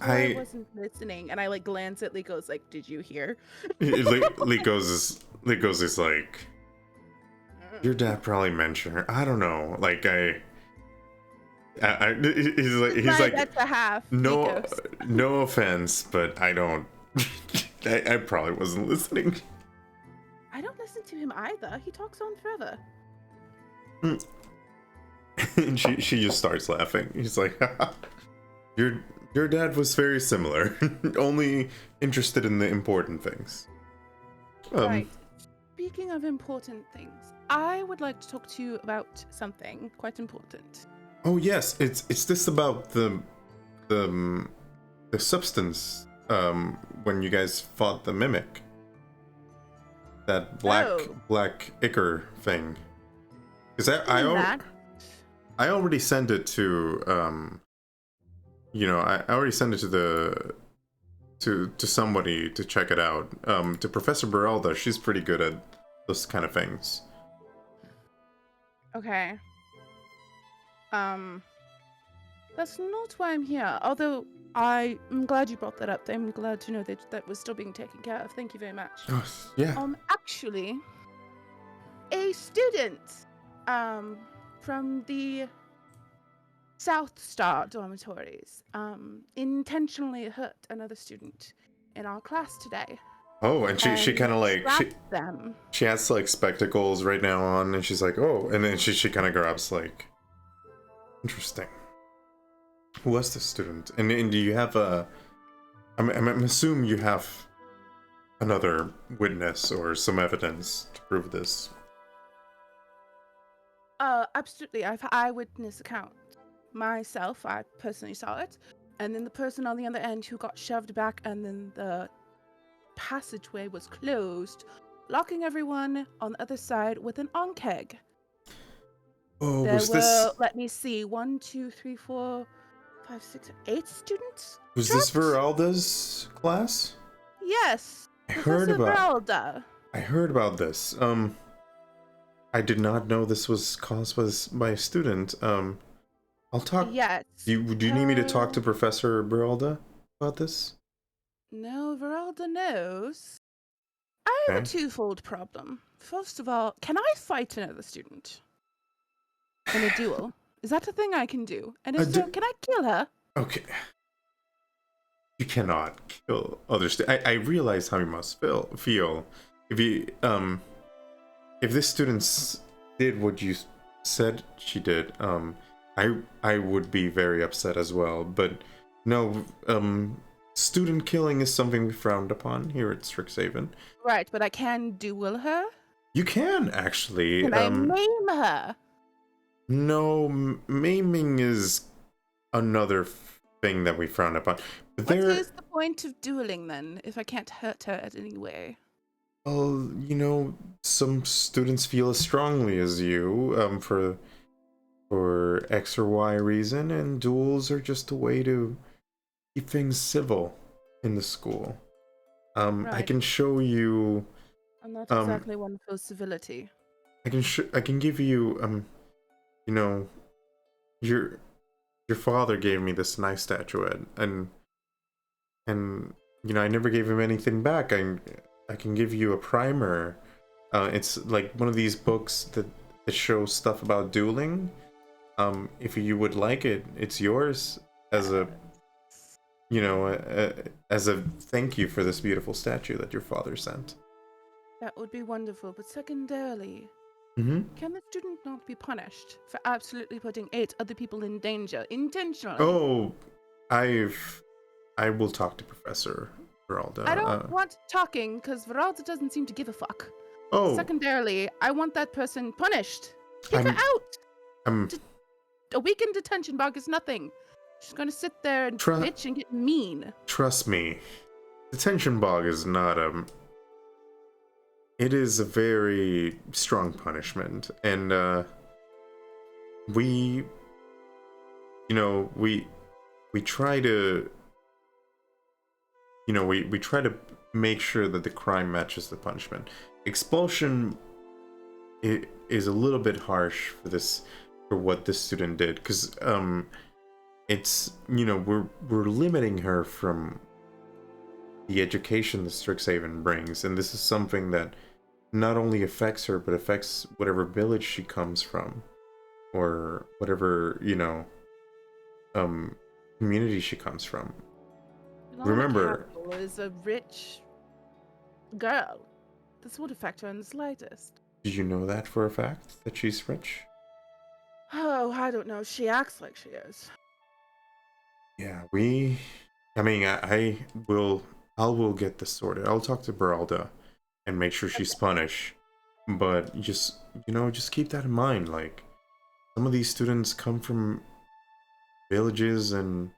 I wasn't listening, and I like glance at Likos, like, did you hear? Likos is like, your dad probably mentioned her. I don't know. Like he's like that's a half. No offense, but I don't. I probably wasn't listening. I don't listen to him either. He talks on forever. And she just starts laughing. He's like, your dad was very similar, only interested in the important things. Right. Speaking of important things, I would like to talk to you about something quite important. Oh yes, it's this about the substance when you guys fought the mimic. That black ichor thing. Because I already sent it to I already sent it to somebody to check it out. To Professor Berelda, she's pretty good at those kind of things. Okay. That's not why I'm here. Although I'm glad you brought that up. I'm glad to know that was still being taken care of. Thank you very much. Oh, yeah. Actually, a student, from the South Star dormitories, intentionally hurt another student in our class today. Oh, and she kind of like them. She has like spectacles right now on, and she's like, oh, and then she kind of grabs like, interesting. Who was the student? And do you have a... I'm assuming you have another witness or some evidence to prove this. Absolutely. I've eyewitness account. Myself, I personally saw it. And then the person on the other end who got shoved back, and then the passageway was closed, locking everyone on the other side with an Ankheg. Oh, There was were, this... let me see, 1, 2, 3, 4, 5, 6, 8 students? Was this trapped? Veralda's class? Yes. I heard Professor about... Veralda. I heard about this. I did not know this was caused by a student. I'll talk... Yes. Do you need me to talk to Professor Veralda about this? No, Veralda knows. I have a Okay. twofold problem. First of all, can I fight another student in a duel? Is that a thing I can do? And if so, can I kill her? Okay. You cannot kill others. I realize how you must feel. If you if this student did what you said she did, I would be very upset as well. But no, student killing is something we frowned upon here at Strixhaven. Right, but I can duel her? You can actually. Can I maim her? No, maiming is another thing that we frown upon. But What is the point of dueling then, if I can't hurt her at any way? Well, you know, some students feel as strongly as you, for X or Y reason, and duels are just a way to keep things civil in the school. I Right. can show you. I'm not exactly one for civility. I can give you, you know, your father gave me this nice statuette, and you know, I never gave him anything back. I can give you a primer. It's like one of these books that shows stuff about dueling. If you would like it, it's yours as a, you know, as a thank you for this beautiful statue that your father sent. That would be wonderful, but secondarily, Mm-hmm. can the student not be punished for absolutely putting 8 other people in danger intentionally? Oh, I will talk to Professor Veralda. I don't want talking, because Veralda doesn't seem to give a fuck. Oh, Secondarily, I want that person punished. Kick her out! A week in detention bog is nothing. She's gonna sit there and bitch and get mean. Trust me, detention bog is not it is a very strong punishment, and we, you know, we try to, you know, we try to make sure that the crime matches the punishment. Expulsion is a little bit harsh for what this student did, because it's, you know, we're limiting her from the education that Strixhaven brings, and this is something that not only affects her, but affects whatever village she comes from, or whatever, you know, community she comes from. Remember, Capital is a rich girl. This would affect her in the slightest. did you know that for a fact, that she's rich? Oh, I don't know. She acts like she is. Yeah, I mean, I will get this sorted. I'll talk to Veralda and make sure she's punished. But just, you know, just keep that in mind. Like, some of these students come from villages and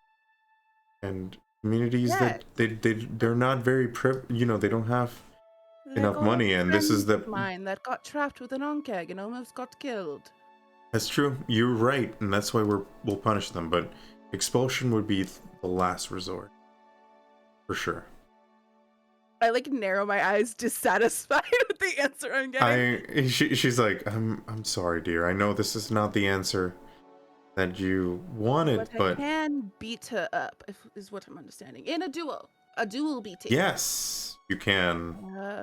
communities that they're not very you know, they don't have enough money, and this is the mine that got trapped with an Ankheg and almost got killed. That's true. You're right, and that's why we'll punish them. But expulsion would be the last resort, for sure. I like narrow my eyes, dissatisfied with the answer I'm getting. She's like, I'm sorry, dear. I know this is not the answer that you wanted, but I can beat her up, is what I'm understanding. In a duel beating. yes, you can.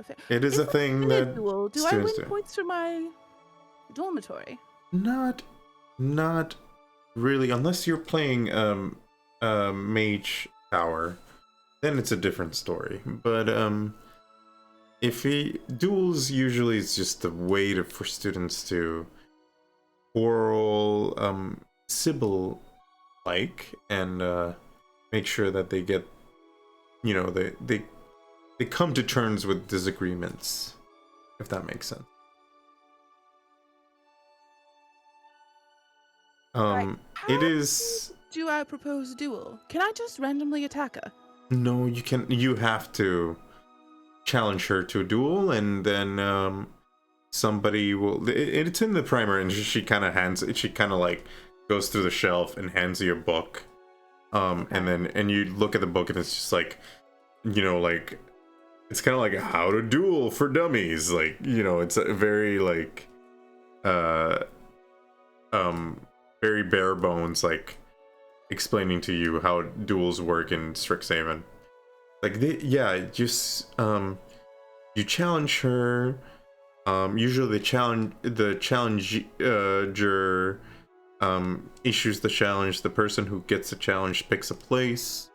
Fair. It is a thing that duel, do I win points for my dormitory? Not really, unless you're playing Mage Tower, then it's a different story. But if duels usually is just a way for students to quarrel, like, and make sure that they get, you know, they come to terms with disagreements, if that makes sense. Right. It How is. do I propose a duel? Can I just randomly attack her? No, you can. You have to challenge her to a duel, and then somebody will. It's in the primer, and she kind of hands. She kind of like goes through the shelf and hands you a book. And you look at the book, and it's just like, you know, like it's kind of like how to duel for dummies. Like, you know, it's a very like, very bare bones, like explaining to you how duels work in Strixhaven. Like, just you challenge her. Usually the challenger issues the challenge. The person who gets the challenge picks a place.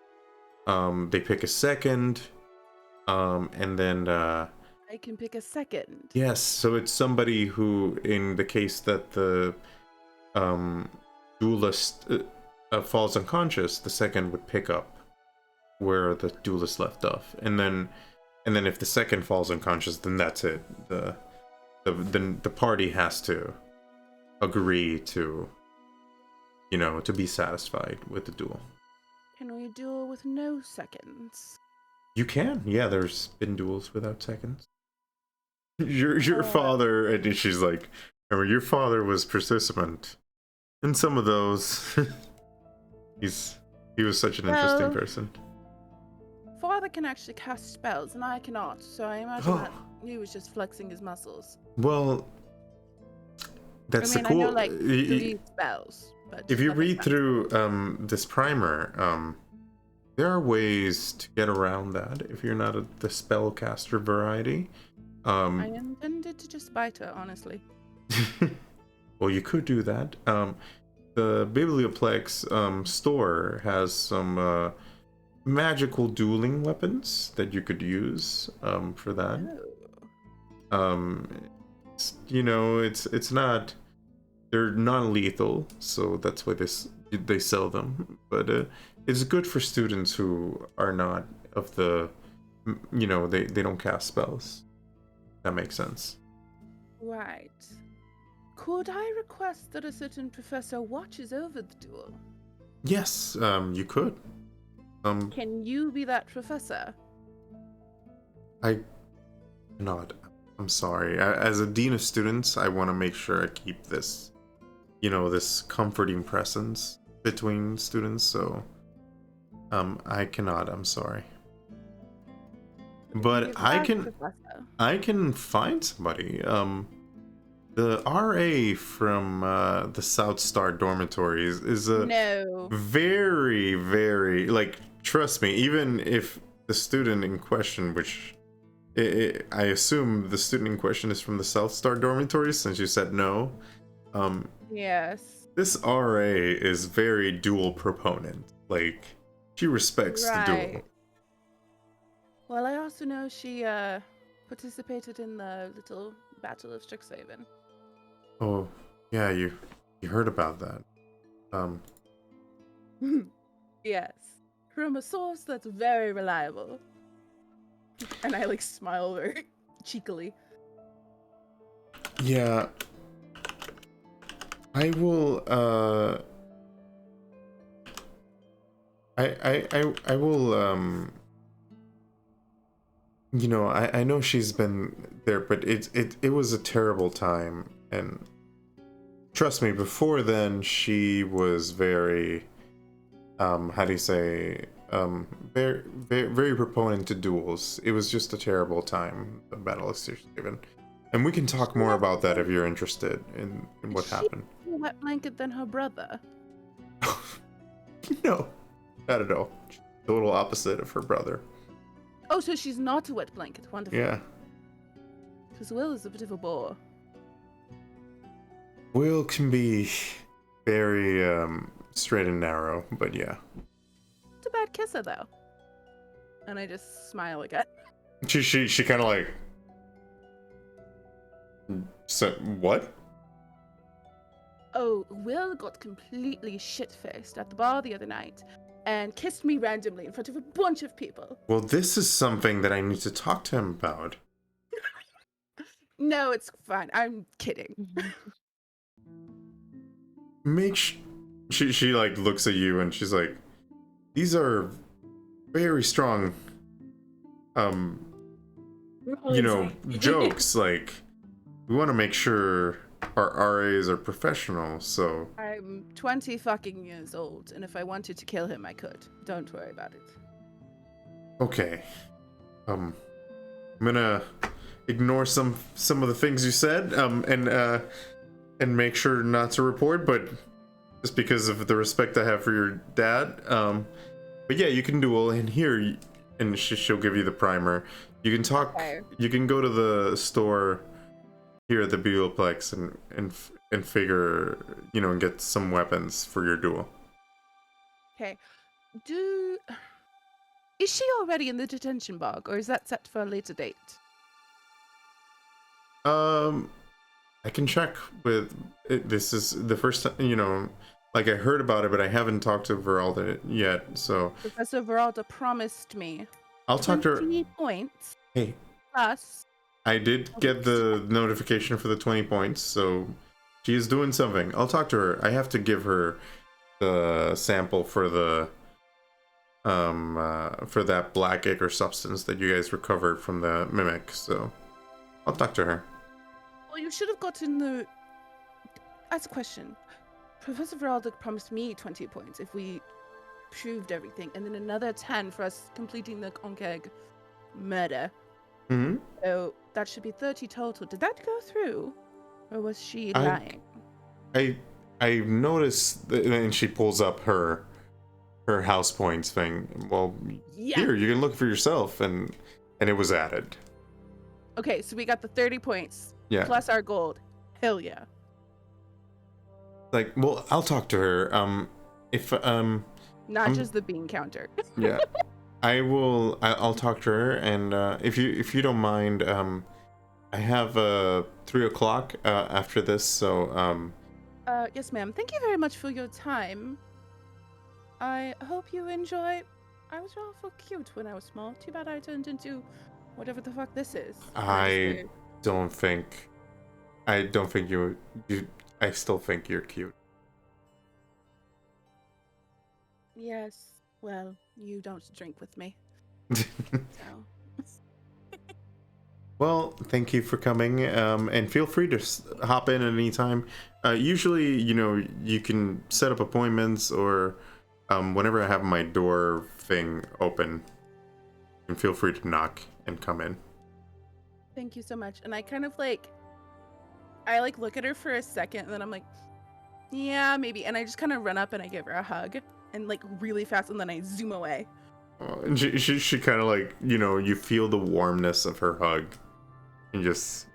They pick a second. And then I can pick a second. yes, so it's somebody who, in the case that the duelist falls unconscious, the second would pick up where the duelist left off, and then if the second falls unconscious, then that's it. The party has to agree to, you know, to be satisfied with the duel. Can we duel with no seconds? You can, yeah. There's been duels without seconds. Your father, and she's like, remember, your father was participant in some of those. He was such an interesting person. Father can actually cast spells, and I cannot, so I imagine that he was just flexing his muscles. Well, that's I mean, the cool. I know like 3 spells, but If you nothing read else. through this primer, there are ways to get around that if you're not the spellcaster variety. I intended to just bite her, honestly. Well, you could do that. The Biblioplex store has some magical dueling weapons that you could use for that. You know, it's not, they're non-lethal, so that's why they sell them. But it's good for students who are not of the, you know, they don't cast spells. That makes sense. Right. Could I request that a certain professor watches over the duel? Yes, you could. Can you be that professor? I not. I'm sorry. As a dean of students, I want to make sure I keep this, you know, this comforting presence between students. So, I cannot. I'm sorry. But I can find somebody. The RA from the South Star dormitories is a very, very, like, trust me, even if the student in question, which I assume the student in question is from the South Star dormitories, since you said no. Yes. This RA is very dual proponent. Like, she respects the duel. Well, I also know she participated in the little Battle of Strixhaven. Oh, yeah, you heard about that. Yes. From a source that's very reliable. And I like smile very cheekily. Yeah. I will I will you know, I know she's been there, but it was a terrible time, and trust me, before then she was very how do you say, very, very, very proponent to duels. It was just a terrible time, the Battle of Strixhaven. And we can talk more about that if you're interested in what happened. She a wet blanket than her brother. No, not at all. She's the total opposite of her brother. Oh, so she's not a wet blanket. Wonderful. Yeah. Because Will is a bit of a bore. Will can be very straight and narrow, but yeah. It's a bad kisser, though. And I just smile again. She kind of like... So, what? Oh, Will got completely shit-faced at the bar the other night and kissed me randomly in front of a bunch of people. Well, this is something that I need to talk to him about. No, it's fine. I'm kidding. She like looks at you and she's like, these are very strong jokes. Like, we want to make sure our RAs are professional, so I'm 20 fucking years old, and if I wanted to kill him, I could. Don't worry about it. okay. I'm gonna ignore some of the things you said, and make sure not to report, but just because of the respect I have for your dad. But yeah, you can duel, and here, and she'll give you the primer. You can talk. Okay. You can go to the store here at the Buellplex and figure, and get some weapons for your duel. Okay. Is she already in the detention bog, or is that set for a later date? I can check with. This is the first time, like I heard about it, but I haven't talked to Veralda yet. So Professor Veralda promised me I'll talk to her. 20 points Hey, plus. I did get the notification for the 20 points, so she is doing something. I'll talk to her. I have to give her the sample for the for that black ichor substance that you guys recovered from the mimic, so I'll talk to her. Well, you should have gotten the. That's a question. Professor Veralda promised me 20 points if we proved everything, and then another 10 for us completing the Ankheg murder. Mm-hmm. So that should be 30 total. Did that go through? Or was she lying? I noticed, and she pulls up her house points thing. Well, Yeah. here, you can look for yourself, and it was added. Okay, so we got the 30 points. Yeah. Plus our gold. Hell yeah. Like, well, I'll talk to her. If Not just the bean counter. yeah, I'll talk to her, and if you don't mind, I have 3 o'clock after this, so Yes, ma'am. Thank you very much for your time. I hope you enjoy. I was awful cute when I was small. Too bad I turned into whatever the fuck this is. I don't think you. I still think you're cute. Yes. Well, you don't drink with me. So. Well, thank you for coming, and feel free to hop in at any time. Usually, you can set up appointments, or whenever I have my door thing open, you can feel free to knock and come in. Thank you so much. And I kind of look at her for a second, and then I'm like, yeah, maybe. And I just kind of run up and I give her a hug, and really fast, and then I zoom away. And she kind of you feel the warmness of her hug, and just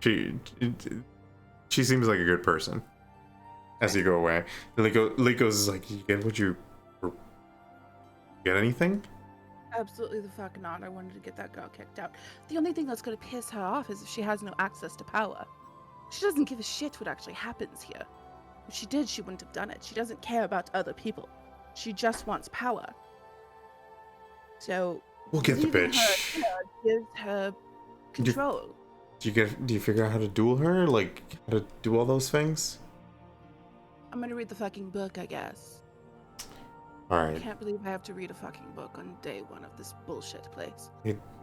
she seems like a good person. As you go away, Liko's like, you get anything? Absolutely the fuck not. I wanted to get that girl kicked out. The only thing that's gonna piss her off is if she has no access to power. She doesn't give a shit what actually happens here. If she did, she wouldn't have done it. She doesn't care about other people. She just wants power. So We'll get the leaving bitch. her here gives her control. Do you figure out how to duel her? Like, how to do all those things? I'm gonna read the fucking book, I guess. I Alright. can't believe I have to read a fucking book on day one of this bullshit place.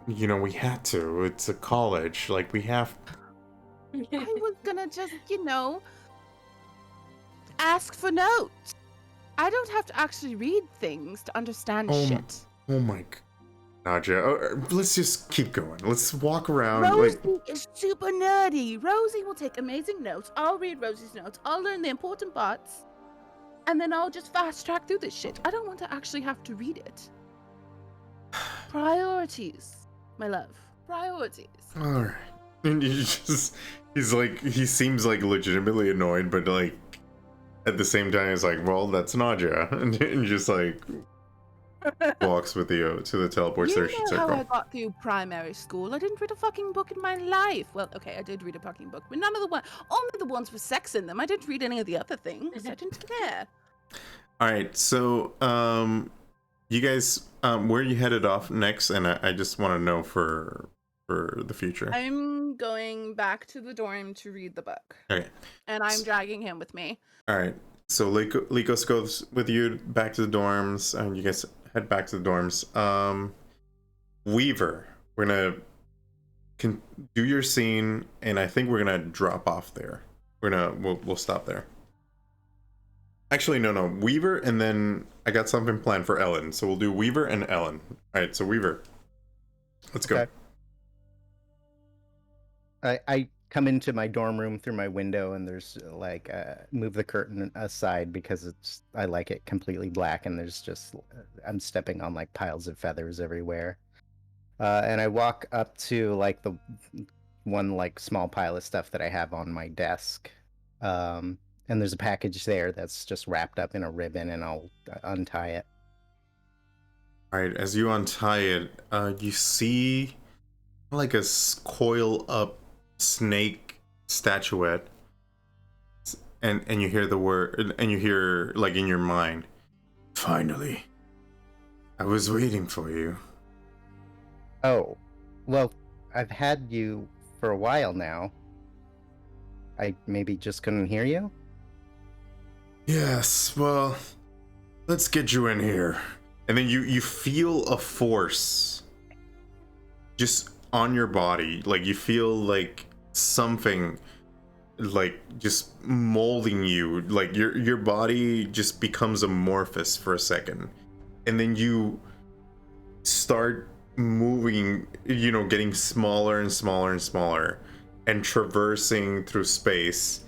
We had to. It's a college. Like, we have... I was gonna just, ask for notes. I don't have to actually read things to understand shit. Oh my... Nadia, let's just keep going. Let's walk around. Rosie is super nerdy. Rosie will take amazing notes. I'll read Rosie's notes. I'll learn the important parts. And then I'll just fast track through this shit. I don't want to actually have to read it. Priorities, my love. Priorities. Alright. And he seems legitimately annoyed, but at the same time, it's well, that's Nadia. And just walks with you to the teleportation You know circle. how I got through primary school? I didn't read a fucking book in my life. Well, okay, I did read a fucking book, but none of only the ones with sex in them. I didn't read any of the other things. I didn't care. All right, so you guys, where are you headed off next? And I just want to know for the future. I'm going back to the dorm to read the book. Okay. And I'm dragging him with me. All right. So Lycos goes with you back to the dorms, and you guys head back to the dorms. Weaver, we're gonna do your scene, and I think we're gonna drop off there. We'll stop there. Actually, no, Weaver, and then I got something planned for Ellen. So we'll do Weaver and Ellen. All right, so Weaver, let's go. I come into my dorm room through my window, and there's like move the curtain aside because I like it completely black, and there's just I'm stepping on like piles of feathers everywhere. And I walk up to like the one like small pile of stuff that I have on my desk. And there's a package there that's just wrapped up in a ribbon, and I'll untie it. All right, as you untie it, you see like a coil up snake statuette, and you hear the word, and you hear like in your mind, finally, I was waiting for you. Oh, well, I've had you for a while now. I maybe just couldn't hear you? Yes, well, let's get you in here. And then you feel a force just on your body, like you feel like something like just molding you, like your body just becomes amorphous for a second, and then you start moving, getting smaller and smaller and smaller, and traversing through space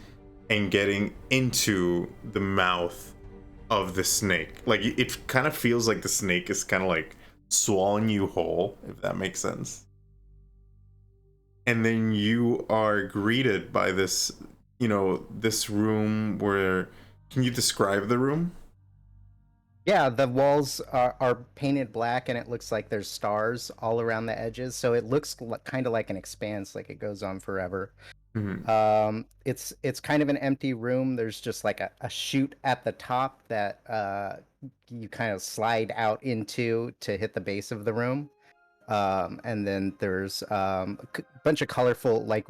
and getting into the mouth of the snake. Like it kind of feels like the snake is kind of like swallowing you whole, if that makes sense. And then you are greeted by this, this room where, can you describe the room? Yeah, the walls are painted black, and it looks like there's stars all around the edges. So it looks kind of like an expanse, like it goes on forever. Mm-hmm. It's kind of an empty room. There's just like a chute at the top that you kind of slide out into to hit the base of the room. And then there's a bunch of colorful, like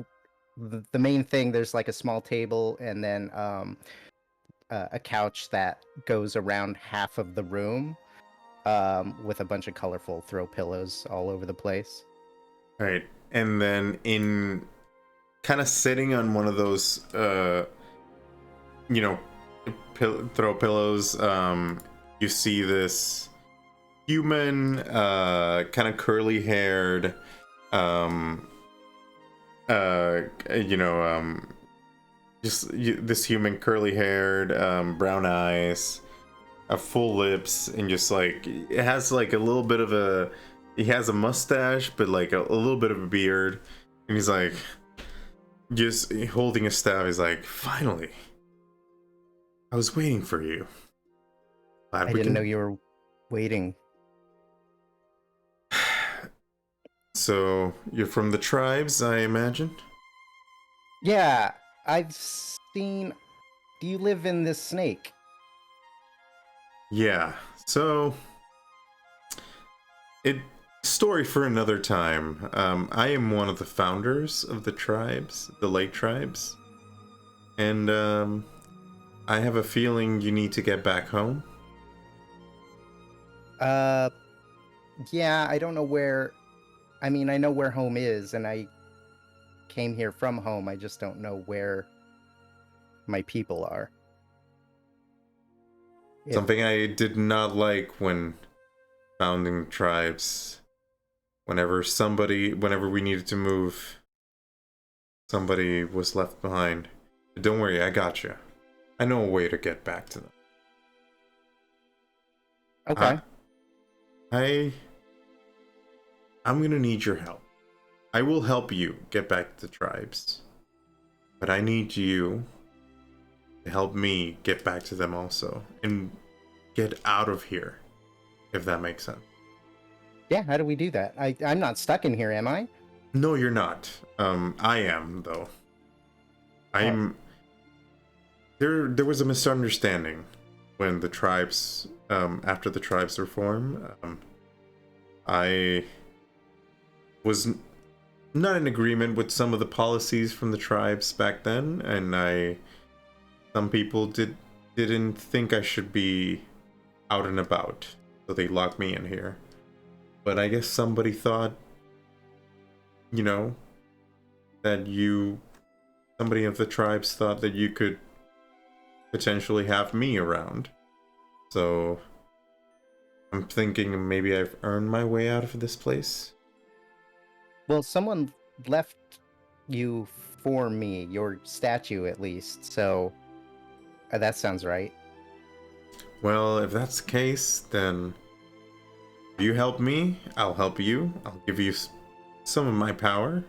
the main thing, there's like a small table, and then a couch that goes around half of the room, with a bunch of colorful throw pillows all over the place. Right. And then in kind of sitting on one of those, throw pillows, you see this human, kind of curly haired, this human curly haired, brown eyes, full lips, and just like it has like a little bit of he has a mustache, but like a little bit of a beard, and he's like just holding a staff. He's like, finally, I was waiting for you. I didn't know you were waiting. So, you're from the tribes, I imagine? Yeah, I've seen... Do you live in this snake? Yeah, so... Story for another time. I am one of the founders of the tribes, the Lake Tribes. And, I have a feeling you need to get back home. Yeah, I don't know where... I mean, I know where home is, and I came here from home. I just don't know where my people are. Something I did not like when founding tribes. Whenever we needed to move, somebody was left behind. But don't worry, I got you. I know a way to get back to them. Okay. I'm gonna need your help. I will help you get back to the tribes. But I need you to help me get back to them also. And get out of here. if that makes sense. Yeah, how do we do that? I'm not stuck in here, am I? No, you're not. I am, though. I'm... There was a misunderstanding when the tribes, after the tribes reform. I was not in agreement with some of the policies from the tribes back then, and some people didn't think I should be out and about, so they locked me in here. But I guess somebody thought, you know, that somebody of the tribes thought that you could potentially have me around. So I'm thinking maybe I've earned my way out of this place. Well, someone left you for me, your statue at least, so that sounds right. Well, if that's the case, then you help me, I'll help you. I'll give you some of my power.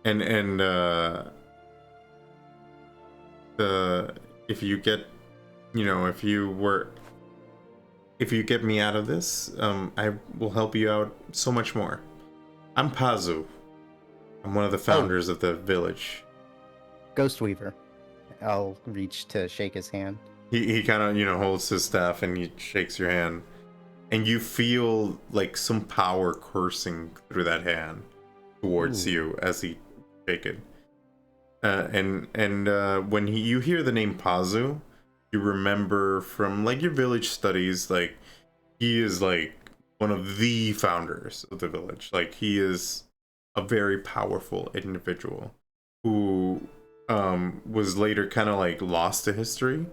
And if you get, if you get me out of this, I will help you out so much more. I'm Pazu. I'm one of the founders of the village. Ghostweaver. I'll reach to shake his hand. He kind of, holds his staff and he shakes your hand. And you feel like some power coursing through that hand towards you as he shake it. And when you hear the name Pazu, you remember from like your village studies, like he is like one of the founders of the village. Like he is a very powerful individual who was later kind of like lost to history.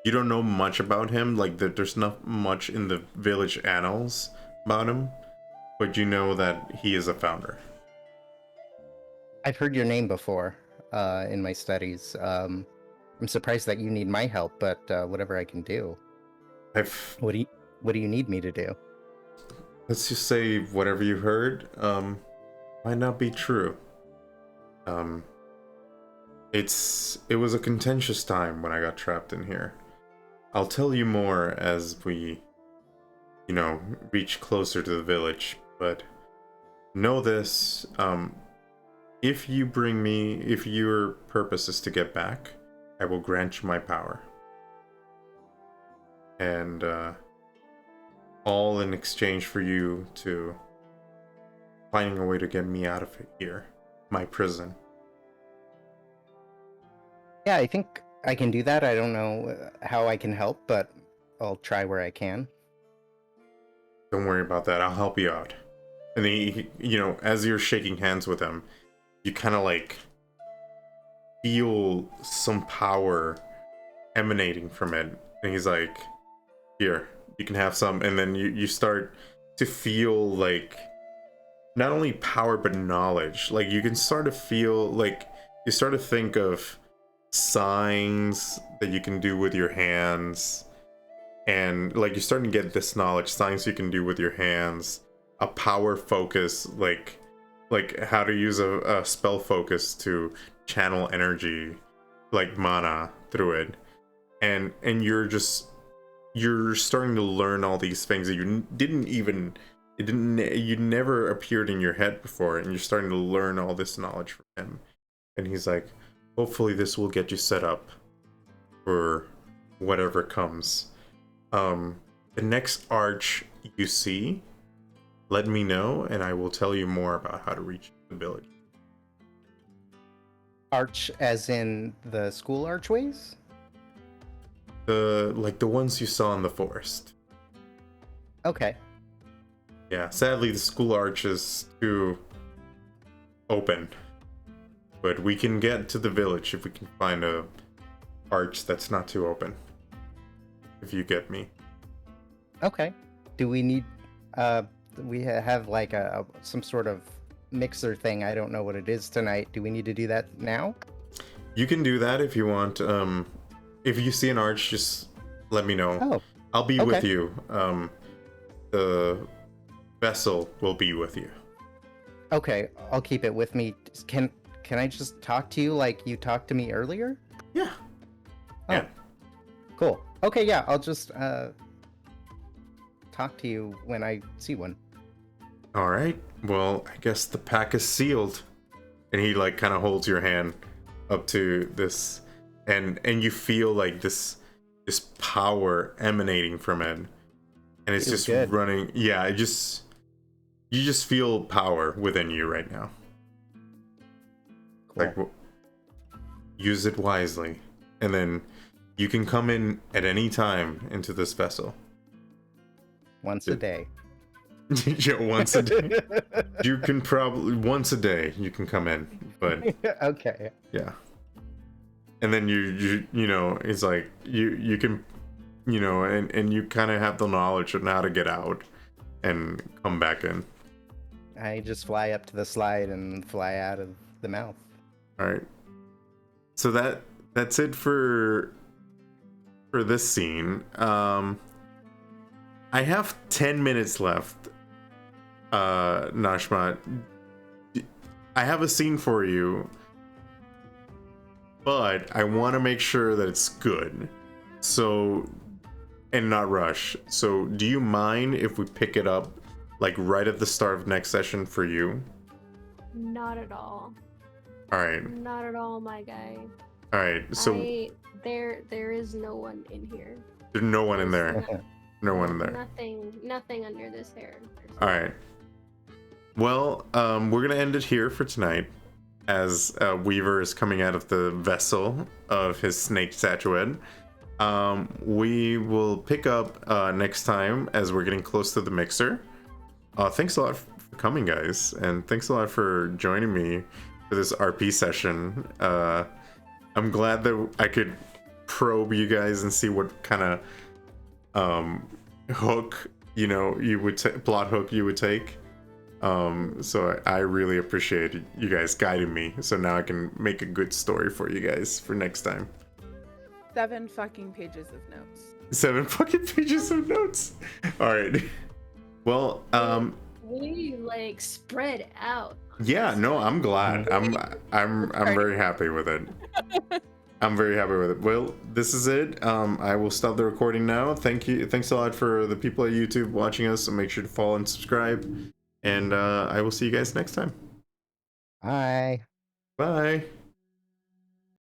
You don't know much about him, like there's not much in the village annals about him, but you know that he is a founder. I've heard your name before in my studies. I'm surprised that you need my help, but whatever I can do. What do you need me to do? Let's just say whatever you heard might not be true. It was a contentious time when I got trapped in here. I'll tell you more as we, reach closer to the village, but know this, if your purpose is to get back, I will grant you my power. And, all in exchange for you to finding a way to get me out of here, my prison. Yeah, I think I can do that. I don't know how I can help, but I'll try where I can. Don't worry about that. I'll help you out. And he as you're shaking hands with him, you kind of like feel some power emanating from it. And he's like, here, you can have some. And then you start to feel like not only power, but knowledge. Like you can start to feel like you start to think of signs that you can do with your hands, and like you're starting to get this knowledge, signs you can do with your hands, a power focus, like how to use a spell focus to channel energy, like mana through it, and you're starting to learn all these things that you never appeared in your head before, and you're starting to learn all this knowledge from him. And he's like, hopefully this will get you set up for whatever comes. The next arch you see, let me know and I will tell you more about how to reach the village. Arch as in the school archways? The ones you saw in the forest. Okay. Yeah, sadly the school arch is too open. But we can get to the village if we can find a arch that's not too open. If you get me. Okay. Do we need we have like some sort of mixer thing. I don't know what it is tonight. Do we need to do that now? You can do that if you want. If you see an arch, just let me know. Oh. I'll be with you. The vessel will be with you. Okay, I'll keep it with me. Can I just talk to you like you talked to me earlier? Yeah. Oh. Yeah. Cool. Okay, yeah, I'll just talk to you when I see one. All right. Well, I guess the pack is sealed. And he like kind of holds your hand up to this, and you feel like this power emanating from it, and it's Feels just good. running. Yeah, you just feel power within you right now. Cool. Like, use it wisely, and then you can come in at any time into this vessel. Once a day. Yeah, once a day. You can probably once a day you can come in, but Okay. yeah. And then you know, it's like you can, you know, and you kind of have the knowledge of how to get out and come back in. I just fly up to the slide and fly out of the mouth. All right. So that's it for this scene. I have 10 minutes left. Nashma, I have a scene for you, but I want to make sure that it's good, so, and not rush. So do you mind if we pick it up like right at the start of next session for you? Not at all. All right. Not at all, my guy. All right. So there is no one in here. there's no one in there. No one in there. Nothing under this hair. All right. Well, we're gonna end it here for tonight, as Weaver is coming out of the vessel of his snake statuette. We will pick up next time as we're getting close to the mixer. Thanks a lot for coming, guys, and thanks a lot for joining me for this RP session. I'm glad that I could probe you guys and see what kind of hook, you know, you would plot hook you would take. So I really appreciate you guys guiding me, so now I can make a good story for you guys for next time. 7 fucking pages of notes. 7 fucking pages of notes. All right. Well, We like spread out. yeah, no, I'm glad. I'm very happy with it. I'm very happy with it. Well, this is it. I will stop the recording now. Thanks a lot for the people at YouTube watching us, and make sure to follow and subscribe. And I will see you guys next time. Bye. Bye.